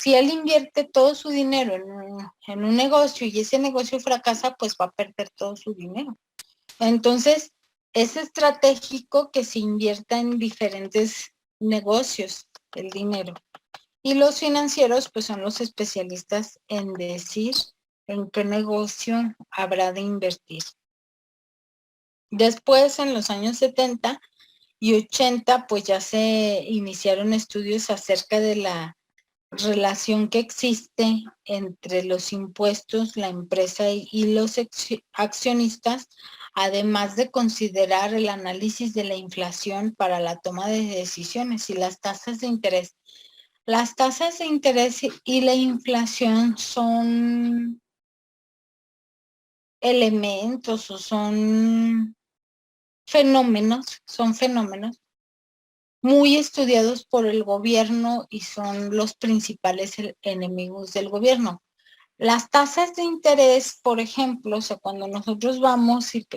él invierte todo su dinero en un negocio y ese negocio fracasa, pues va a perder todo su dinero. Entonces, es estratégico que se invierta en diferentes negocios el dinero. Y los financieros, pues son los especialistas en decir en qué negocio habrá de invertir. Después, en los años 70 y 80, pues ya se iniciaron estudios acerca de la relación que existe entre los impuestos, la empresa y los accionistas, además de considerar el análisis de la inflación para la toma de decisiones y las tasas de interés. Las tasas de interés y la inflación son elementos o son fenómenos muy estudiados por el gobierno y son los principales enemigos del gobierno. Las tasas de interés, por ejemplo, o sea, cuando nosotros vamos y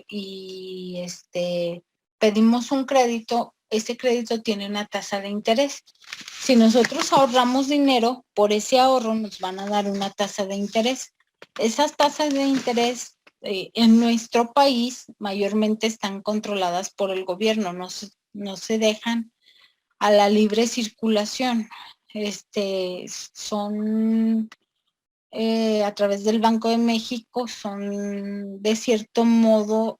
pedimos un crédito, ese crédito tiene una tasa de interés. Si nosotros ahorramos dinero, por ese ahorro nos van a dar una tasa de interés. Esas tasas de interés en nuestro país mayormente están controladas por el gobierno, no se dejan a la libre circulación. Son a través del Banco de México, son de cierto modo,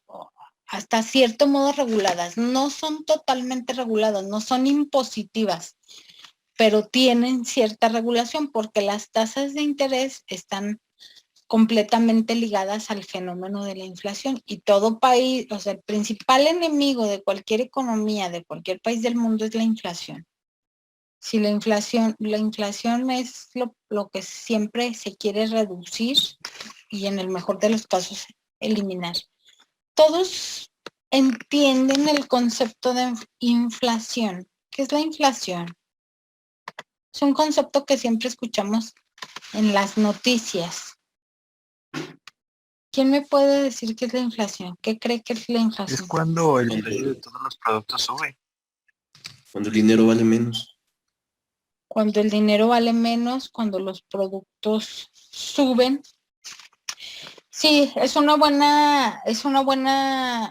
hasta cierto modo reguladas. No son totalmente reguladas, no son impositivas, pero tienen cierta regulación porque las tasas de interés están completamente ligadas al fenómeno de la inflación y todo país, o sea, el principal enemigo de cualquier economía, de cualquier país del mundo es la inflación. Si la inflación es lo que siempre se quiere reducir y en el mejor de los casos eliminar. Todos entienden el concepto de inflación. ¿Qué es la inflación? Es un concepto que siempre escuchamos en las noticias. ¿Quién me puede decir qué es la inflación? ¿Qué cree que es la Es inflación? cuando el precio de todos los productos sube. Cuando el dinero vale menos. Cuando el dinero vale menos, cuando los productos suben. Sí, es una buena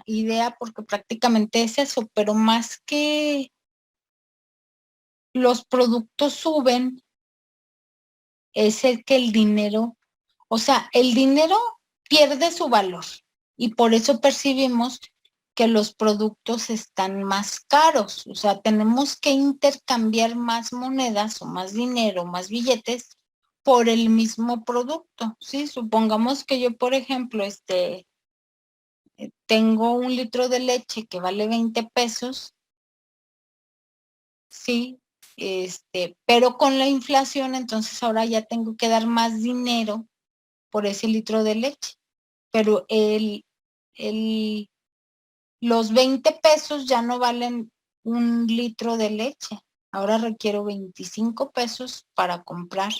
idea porque prácticamente es eso, pero más que los productos suben, es el que el dinero, o sea, el dinero pierde su valor y por eso percibimos que los productos están más caros. O sea, tenemos que intercambiar más monedas o más dinero, más billetes por el mismo producto, ¿sí? Supongamos que yo, por ejemplo, tengo un litro de leche que vale 20 pesos, ¿sí? Pero con la inflación, entonces ahora ya tengo que dar más dinero por ese litro de leche. Pero los 20 pesos ya no valen un litro de leche. Ahora requiero 25 pesos para comprar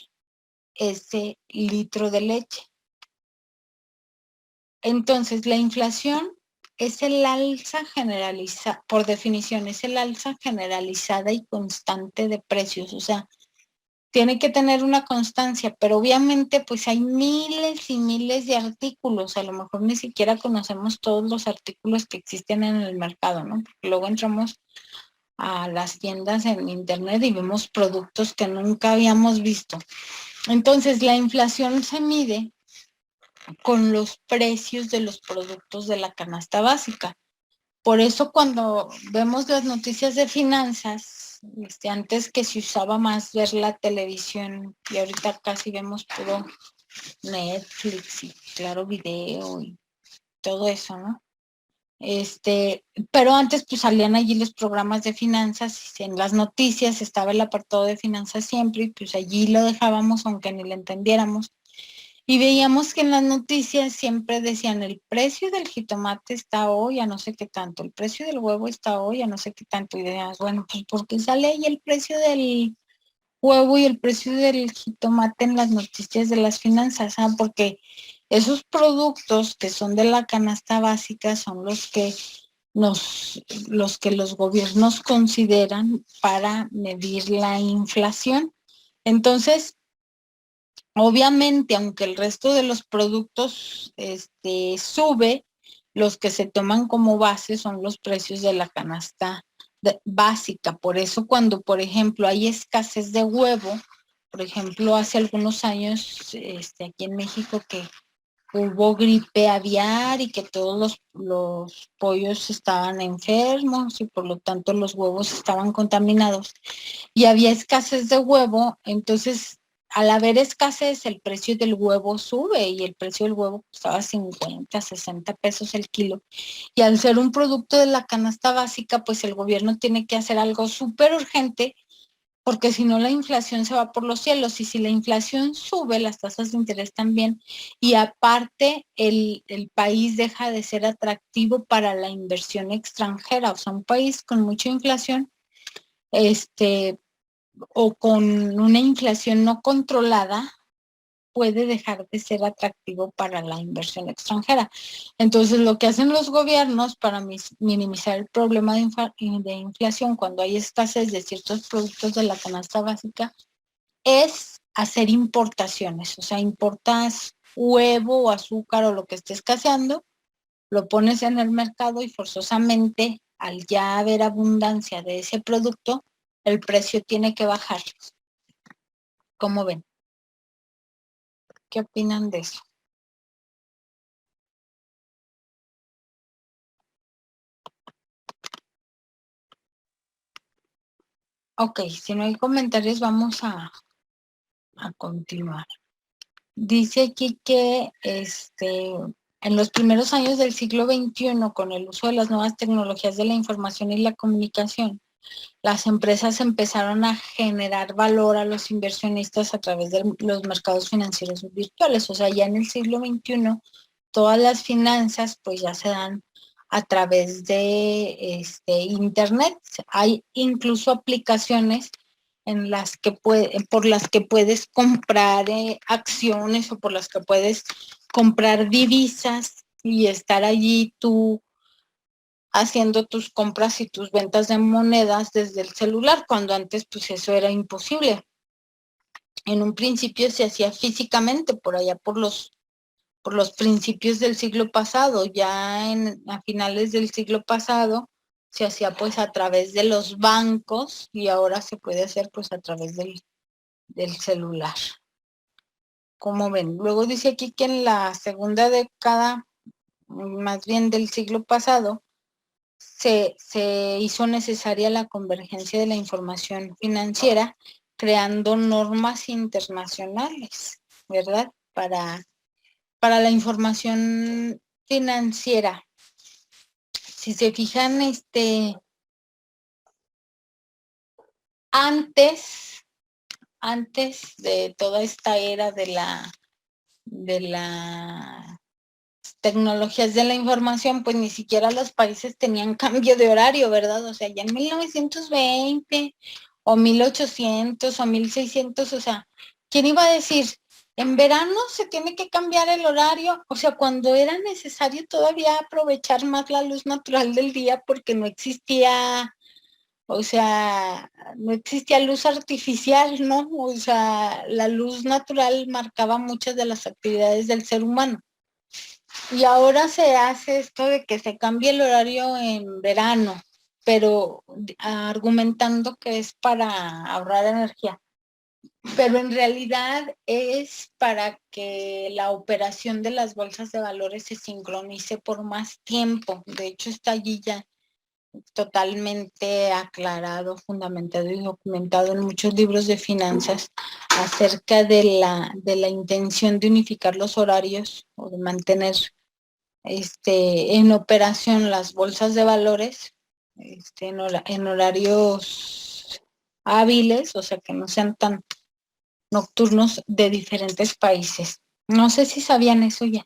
ese litro de leche. Entonces, la inflación es el alza generalizada, por definición, es el alza generalizada y constante de precios. O sea, tiene que tener una constancia, pero obviamente pues hay miles y miles de artículos, a lo mejor ni siquiera conocemos todos los artículos que existen en el mercado, ¿no? Porque luego entramos a las tiendas en internet y vemos productos que nunca habíamos visto. Entonces, la inflación se mide con los precios de los productos de la canasta básica. Por eso cuando vemos las noticias de finanzas, antes que se usaba más ver la televisión y ahorita casi vemos puro Netflix y Claro Video y todo eso, ¿no? Pero antes pues salían allí los programas de finanzas y en las noticias estaba el apartado de finanzas siempre y pues allí lo dejábamos aunque ni lo entendiéramos. Y veíamos que en las noticias siempre decían el precio del jitomate está hoy a no sé qué tanto, el precio del huevo está hoy a no sé qué tanto. Y decías, bueno, pues ¿por qué sale ahí el precio del huevo y el precio del jitomate en las noticias de las finanzas? Porque esos productos que son de la canasta básica son los que los gobiernos consideran para medir la inflación. Entonces, obviamente, aunque el resto de los productos sube, los que se toman como base son los precios de la canasta básica. Por eso cuando, por ejemplo, hay escasez de huevo, por ejemplo, hace algunos años aquí en México que hubo gripe aviar y que todos los pollos estaban enfermos y por lo tanto los huevos estaban contaminados y había escasez de huevo, entonces al haber escasez el precio del huevo sube y el precio del huevo costaba 50, 60 pesos el kilo. Y al ser un producto de la canasta básica, pues el gobierno tiene que hacer algo súper urgente porque si no la inflación se va por los cielos y si la inflación sube, las tasas de interés también y aparte el país deja de ser atractivo para la inversión extranjera. O sea, un país con mucha inflación, o con una inflación no controlada, puede dejar de ser atractivo para la inversión extranjera. Entonces, lo que hacen los gobiernos para minimizar el problema de inflación cuando hay escasez de ciertos productos de la canasta básica es hacer importaciones. O sea, importas huevo o azúcar o lo que esté escaseando, lo pones en el mercado y forzosamente, al ya haber abundancia de ese producto, el precio tiene que bajar. ¿Cómo ven? ¿Qué opinan de eso? Ok, si no hay comentarios, vamos a continuar. Dice aquí que en los primeros años del siglo XXI, con el uso de las nuevas tecnologías de la información y la comunicación, las empresas empezaron a generar valor a los inversionistas a través de los mercados financieros virtuales. O sea, ya en el siglo XXI, todas las finanzas pues ya se dan a través de internet. Hay incluso aplicaciones por las que puedes comprar acciones o por las que puedes comprar divisas y estar allí tú haciendo tus compras y tus ventas de monedas desde el celular, cuando antes pues eso era imposible. En un principio se hacía físicamente por allá por los principios del siglo pasado, ya a finales del siglo pasado se hacía pues a través de los bancos y ahora se puede hacer pues a través del celular. Como ven, luego dice aquí que en la segunda década, más bien del siglo pasado, se hizo necesaria la convergencia de la información financiera, creando normas internacionales, ¿verdad? Para la información financiera. Si se fijan, antes de toda esta era de las tecnologías de la información, pues ni siquiera los países tenían cambio de horario, ¿verdad? O sea, ya en 1920 o 1800 o 1600, o sea, ¿quién iba a decir? En verano se tiene que cambiar el horario, o sea, cuando era necesario todavía aprovechar más la luz natural del día porque no existía, o sea, no existía luz artificial, ¿no? O sea, la luz natural marcaba muchas de las actividades del ser humano. Y ahora se hace esto de que se cambie el horario en verano, pero argumentando que es para ahorrar energía. Pero en realidad es para que la operación de las bolsas de valores se sincronice por más tiempo. De hecho, está allí ya totalmente aclarado, fundamentado y documentado en muchos libros de finanzas acerca de la intención de unificar los horarios o de mantener en operación las bolsas de valores en horarios hábiles, o sea, que no sean tan nocturnos de diferentes países. No sé si sabían eso ya,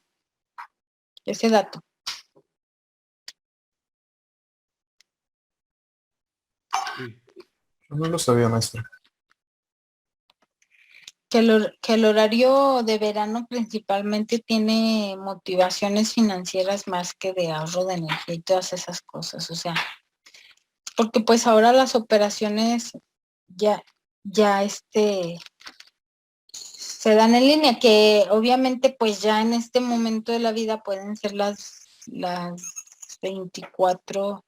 ese dato. Yo no lo sabía, maestra. Que el horario de verano principalmente tiene motivaciones financieras más que de ahorro de energía y todas esas cosas, o sea, porque pues ahora las operaciones ya se dan en línea, que obviamente pues ya en este momento de la vida pueden ser las 24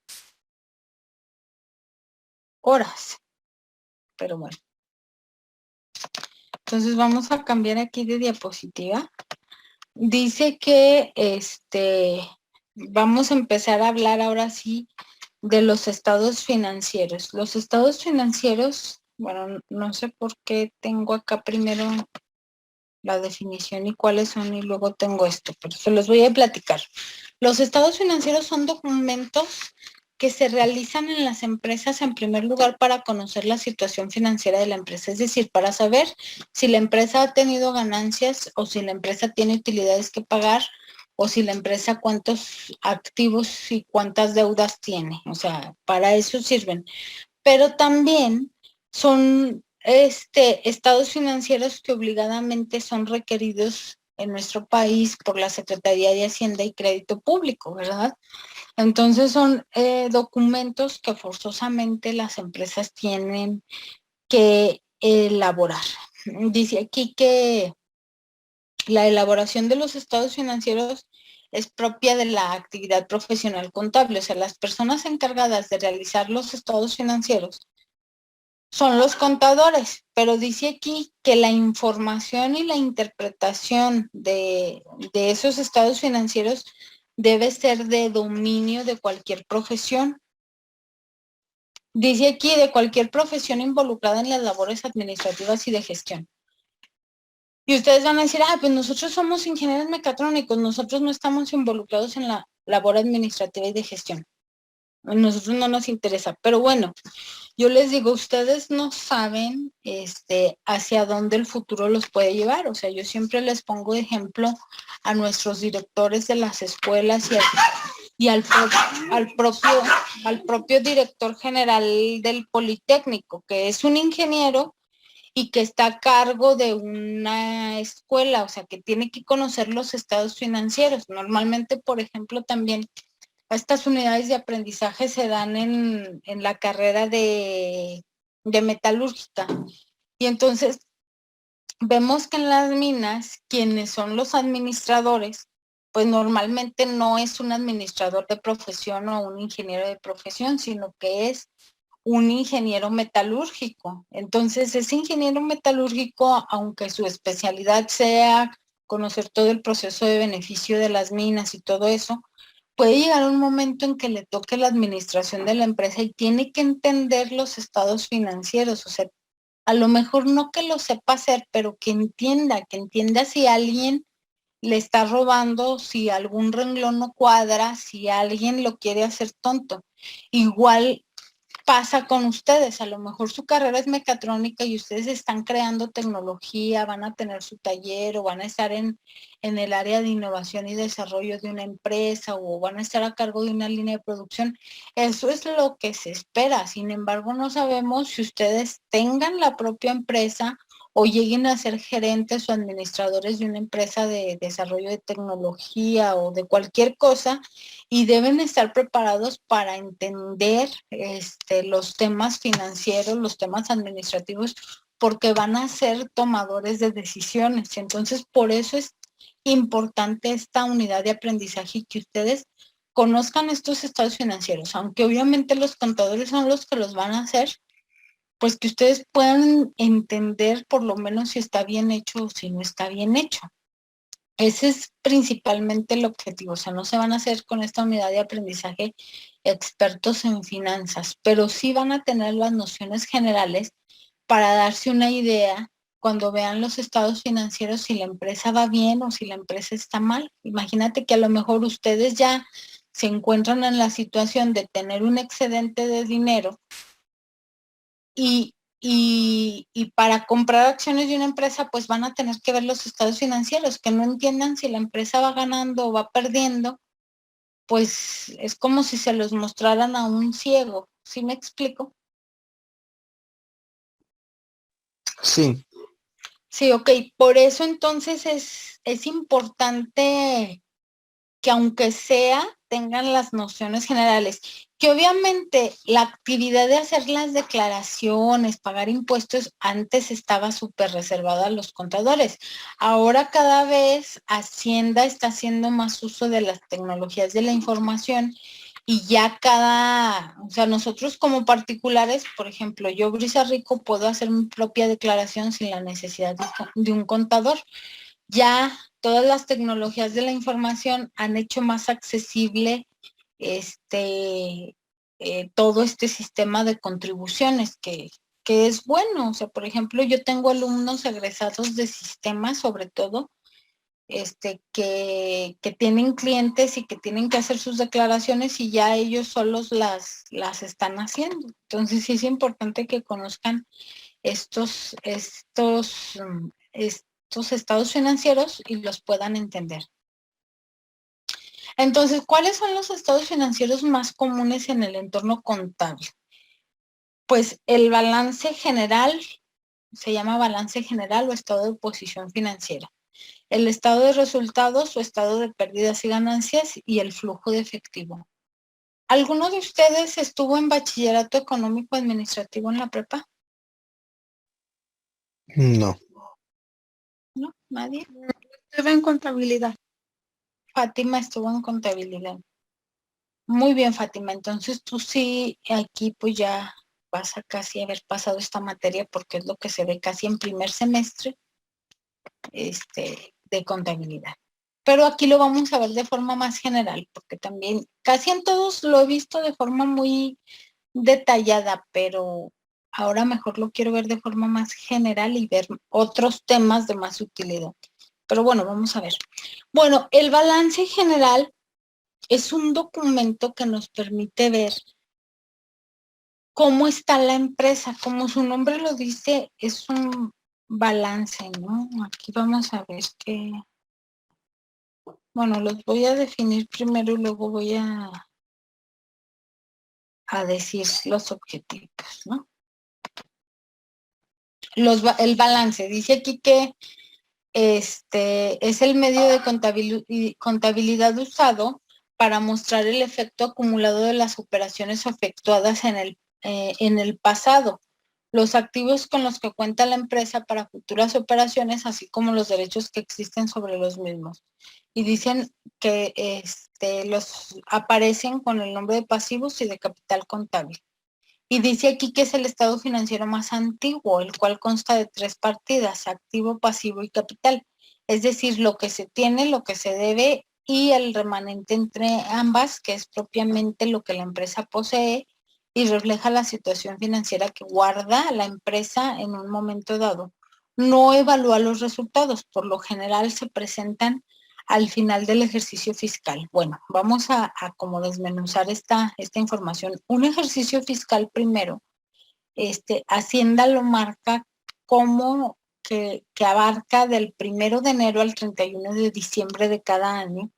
horas, pero bueno. Entonces vamos a cambiar aquí de diapositiva. Dice que vamos a empezar a hablar ahora sí de los estados financieros. Los estados financieros, bueno, no sé por qué tengo acá primero la definición y cuáles son y luego tengo esto, pero se los voy a platicar. Los estados financieros son documentos que se realizan en las empresas en primer lugar para conocer la situación financiera de la empresa, es decir, para saber si la empresa ha tenido ganancias o si la empresa tiene utilidades que pagar o si la empresa cuántos activos y cuántas deudas tiene, o sea, para eso sirven. Pero también son estados financieros que obligadamente son requeridos en nuestro país por la Secretaría de Hacienda y Crédito Público, ¿verdad? Entonces son documentos que forzosamente las empresas tienen que elaborar. Dice aquí que la elaboración de los estados financieros es propia de la actividad profesional contable, o sea, las personas encargadas de realizar los estados financieros son los contadores, pero dice aquí que la información y la interpretación de esos estados financieros debe ser de dominio de cualquier profesión. Dice aquí de cualquier profesión involucrada en las labores administrativas y de gestión. Y ustedes van a decir, pues nosotros somos ingenieros mecatrónicos, nosotros no estamos involucrados en la labor administrativa y de gestión. A nosotros no nos interesa, pero bueno, yo les digo, ustedes no saben hacia dónde el futuro los puede llevar. O sea, yo siempre les pongo de ejemplo a nuestros directores de las escuelas y al propio director general del Politécnico, que es un ingeniero y que está a cargo de una escuela, o sea, que tiene que conocer los estados financieros. Normalmente, por ejemplo, también estas unidades de aprendizaje se dan en la carrera de metalúrgica. Y entonces vemos que en las minas, quienes son los administradores, pues normalmente no es un administrador de profesión o un ingeniero de profesión, sino que es un ingeniero metalúrgico. Entonces, ese ingeniero metalúrgico, aunque su especialidad sea conocer todo el proceso de beneficio de las minas y todo eso, puede llegar un momento en que le toque la administración de la empresa y tiene que entender los estados financieros. O sea, a lo mejor no que lo sepa hacer, pero que entienda si alguien le está robando, si algún renglón no cuadra, si alguien lo quiere hacer tonto. Igual pasa con ustedes, a lo mejor su carrera es mecatrónica y ustedes están creando tecnología, van a tener su taller o van a estar en el área de innovación y desarrollo de una empresa o van a estar a cargo de una línea de producción. Eso es lo que se espera. Sin embargo, no sabemos si ustedes tengan la propia empresa o lleguen a ser gerentes o administradores de una empresa de desarrollo de tecnología o de cualquier cosa, y deben estar preparados para entender los temas financieros, los temas administrativos, porque van a ser tomadores de decisiones. Entonces, por eso es importante esta unidad de aprendizaje y que ustedes conozcan estos estados financieros, aunque obviamente los contadores son los que los van a hacer, pues que ustedes puedan entender por lo menos si está bien hecho o si no está bien hecho. Ese es principalmente el objetivo. O sea, no se van a hacer con esta unidad de aprendizaje expertos en finanzas, pero sí van a tener las nociones generales para darse una idea cuando vean los estados financieros si la empresa va bien o si la empresa está mal. Imagínate que a lo mejor ustedes ya se encuentran en la situación de tener un excedente de dinero y para comprar acciones de una empresa, pues van a tener que ver los estados financieros, que no entiendan si la empresa va ganando o va perdiendo, pues es como si se los mostraran a un ciego. ¿Sí me explico? Sí. Sí, ok. Por eso entonces es importante que aunque sea, tengan las nociones generales, que obviamente la actividad de hacer las declaraciones, pagar impuestos, antes estaba súper reservada a los contadores. Ahora cada vez Hacienda está haciendo más uso de las tecnologías de la información y ya o sea, nosotros como particulares, por ejemplo, yo, Brisa Rico, puedo hacer mi propia declaración sin la necesidad de un contador. Ya todas las tecnologías de la información han hecho más accesible todo este sistema de contribuciones que es bueno. O sea, por ejemplo, yo tengo alumnos egresados de sistemas, sobre todo, que tienen clientes y que tienen que hacer sus declaraciones y ya ellos solos las están haciendo. Entonces sí es importante que conozcan estos estados financieros y los puedan entender. Entonces, ¿cuáles son los estados financieros más comunes en el entorno contable? Pues el balance general, se llama balance general o estado de posición financiera. El estado de resultados o estado de pérdidas y ganancias y el flujo de efectivo. ¿Alguno de ustedes estuvo en bachillerato económico administrativo en la prepa? No. ¿No? ¿Nadie? Estuve en contabilidad. Fátima estuvo en contabilidad. Muy bien, Fátima. Entonces tú sí, aquí pues ya vas a casi haber pasado esta materia porque es lo que se ve casi en primer semestre de contabilidad. Pero aquí lo vamos a ver de forma más general, porque también casi en todos lo he visto de forma muy detallada, pero ahora mejor lo quiero ver de forma más general y ver otros temas de más utilidad. Pero bueno, vamos a ver. Bueno, el balance general es un documento que nos permite ver cómo está la empresa. Como su nombre lo dice, es un balance, ¿no? Aquí vamos a ver qué. Bueno, los voy a definir primero y luego voy a decir los objetivos, ¿no? El balance. Dice aquí que es el medio de contabilidad usado para mostrar el efecto acumulado de las operaciones efectuadas en el pasado, los activos con los que cuenta la empresa para futuras operaciones, así como los derechos que existen sobre los mismos. Y dicen que los aparecen con el nombre de pasivos y de capital contable. Y dice aquí que es el estado financiero más antiguo, el cual consta de 3 partidas, activo, pasivo y capital. Es decir, lo que se tiene, lo que se debe y el remanente entre ambas, que es propiamente lo que la empresa posee y refleja la situación financiera que guarda la empresa en un momento dado. No evalúa los resultados, por lo general se presentan al final del ejercicio fiscal. Bueno, vamos a como desmenuzar esta información. Un ejercicio fiscal primero, Hacienda lo marca como que abarca del 1 de enero al 31 de diciembre de cada año,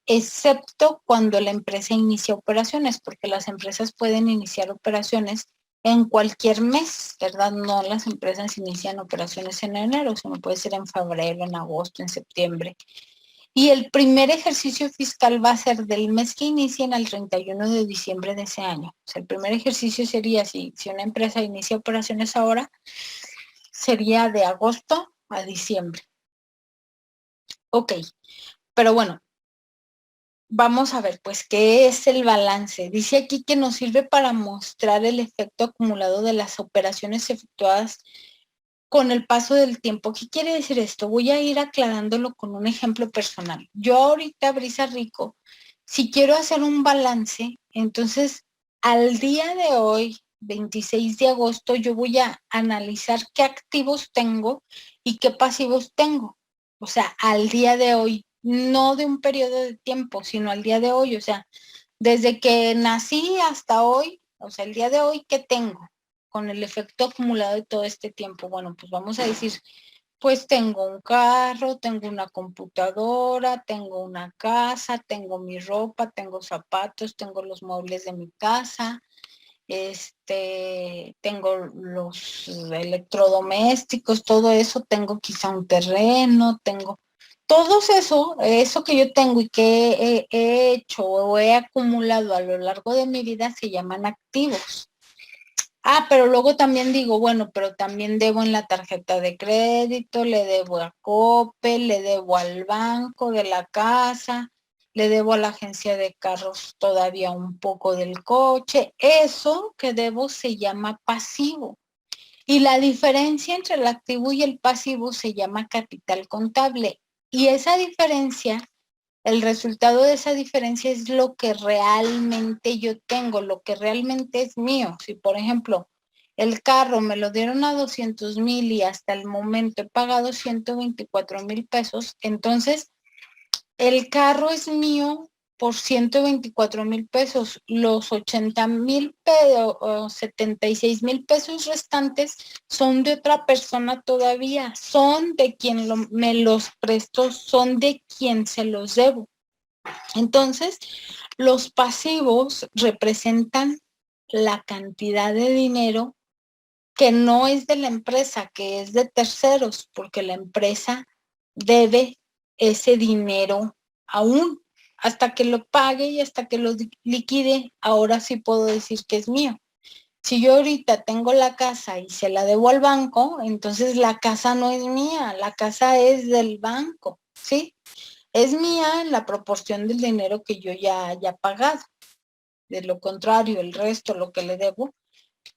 excepto cuando la empresa inicia operaciones, porque las empresas pueden iniciar operaciones en cualquier mes, ¿verdad? No las empresas inician operaciones en enero, sino puede ser en febrero, en agosto, en septiembre. Y el primer ejercicio fiscal va a ser del mes que inicien al 31 de diciembre de ese año. O sea, el primer ejercicio sería, si una empresa inicia operaciones ahora, sería de agosto a diciembre. Ok, pero bueno, vamos a ver, pues, ¿qué es el balance? Dice aquí que nos sirve para mostrar el efecto acumulado de las operaciones efectuadas con el paso del tiempo. ¿Qué quiere decir esto? Voy a ir aclarándolo con un ejemplo personal. Yo ahorita, Brisa Rico, si quiero hacer un balance, entonces al día de hoy, 26 de agosto, yo voy a analizar qué activos tengo y qué pasivos tengo. O sea, al día de hoy, no de un periodo de tiempo, sino al día de hoy. O sea, desde que nací hasta hoy, o sea, el día de hoy, ¿qué tengo? Con el efecto acumulado de todo este tiempo. Bueno, pues vamos a decir, pues tengo un carro, tengo una computadora, tengo una casa, tengo mi ropa, tengo zapatos, tengo los muebles de mi casa, tengo los electrodomésticos, todo eso, tengo quizá un terreno, tengo todo eso que yo tengo y que he hecho o he acumulado a lo largo de mi vida se llaman activos. Pero luego también digo, bueno, pero también debo en la tarjeta de crédito, le debo a Coppel, le debo al banco de la casa, le debo a la agencia de carros todavía un poco del coche. Eso que debo se llama pasivo. Y la diferencia entre el activo y el pasivo se llama capital contable. Y esa diferencia, el resultado de esa diferencia es lo que realmente yo tengo, lo que realmente es mío. Si, por ejemplo, el carro me lo dieron a 200,000 y hasta el momento he pagado 124,000 pesos, entonces el carro es mío por 124,000 pesos. Los 80,000 o 76,000 pesos restantes son de otra persona todavía, son de quien me los prestó, son de quien se los debo. Entonces, los pasivos representan la cantidad de dinero que no es de la empresa, que es de terceros, porque la empresa debe ese dinero aún hasta que lo pague y hasta que lo liquide. Ahora sí puedo decir que es mío. Si yo ahorita tengo la casa y se la debo al banco, entonces la casa no es mía, la casa es del banco, ¿sí? Es mía en la proporción del dinero que yo ya haya pagado. De lo contrario, el resto, lo que le debo,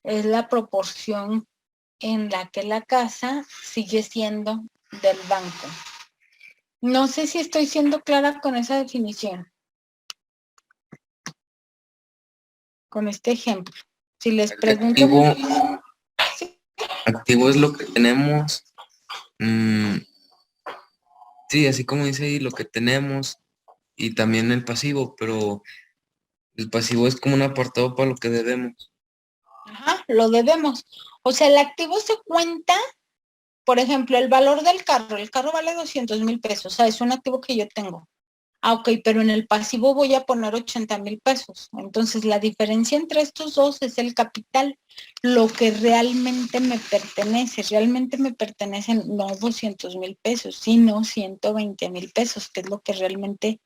es la proporción en la que la casa sigue siendo del banco. No sé si estoy siendo clara con esa definición. Con este ejemplo. Si les pregunto... Activo es lo que tenemos. Sí, así como dice ahí, lo que tenemos. Y también el pasivo, pero el pasivo es como un apartado para lo que debemos. Ajá, lo debemos. O sea, el activo se cuenta, por ejemplo, el valor del carro. El carro vale 200,000 pesos, o sea, es un activo que yo tengo. Ah, ok, pero en el pasivo voy a poner 80,000 pesos. Entonces, la diferencia entre estos dos es el capital, lo que realmente me pertenece. Realmente me pertenecen no 200,000 pesos, sino 120,000 pesos, que es lo que realmente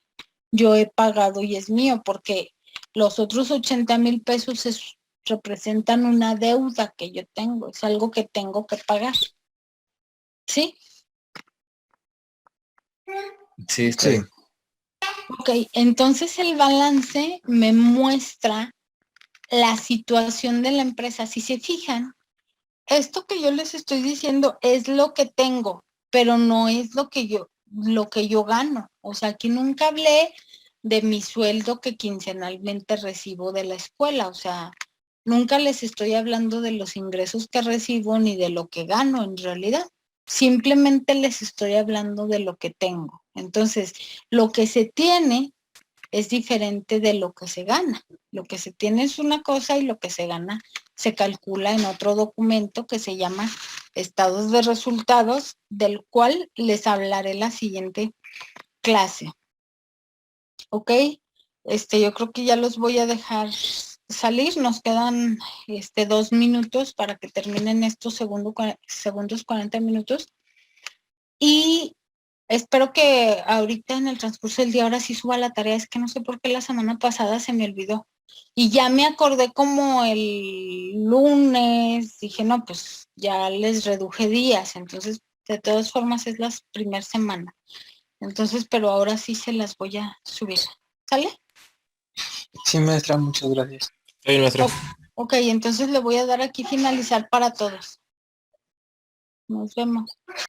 yo he pagado y es mío, porque los otros 80,000 pesos representan una deuda que yo tengo, es algo que tengo que pagar. ¿Sí? Sí, está bien. Ok, entonces el balance me muestra la situación de la empresa. Si se fijan, esto que yo les estoy diciendo es lo que tengo, pero no es lo que yo gano. O sea, aquí nunca hablé de mi sueldo que quincenalmente recibo de la escuela. O sea, nunca les estoy hablando de los ingresos que recibo ni de lo que gano en realidad. Simplemente les estoy hablando de lo que tengo. Entonces, lo que se tiene es diferente de lo que se gana. Lo que se tiene es una cosa y lo que se gana se calcula en otro documento que se llama estados de resultados, del cual les hablaré la siguiente clase. ¿Ok? Yo creo que ya los voy a dejar salir. Nos quedan 2 minutos para que terminen estos segundos 40 minutos. Y espero que ahorita en el transcurso del día ahora sí suba la tarea. Es que no sé por qué la semana pasada se me olvidó. Y ya me acordé como el lunes. Dije, no, pues ya les reduje días. Entonces, de todas formas es la primera semana. Entonces, pero ahora sí se las voy a subir. ¿Sale? Sí, maestra, muchas gracias. Está bien, maestra. Ok, entonces le voy a dar aquí finalizar para todos. Nos vemos.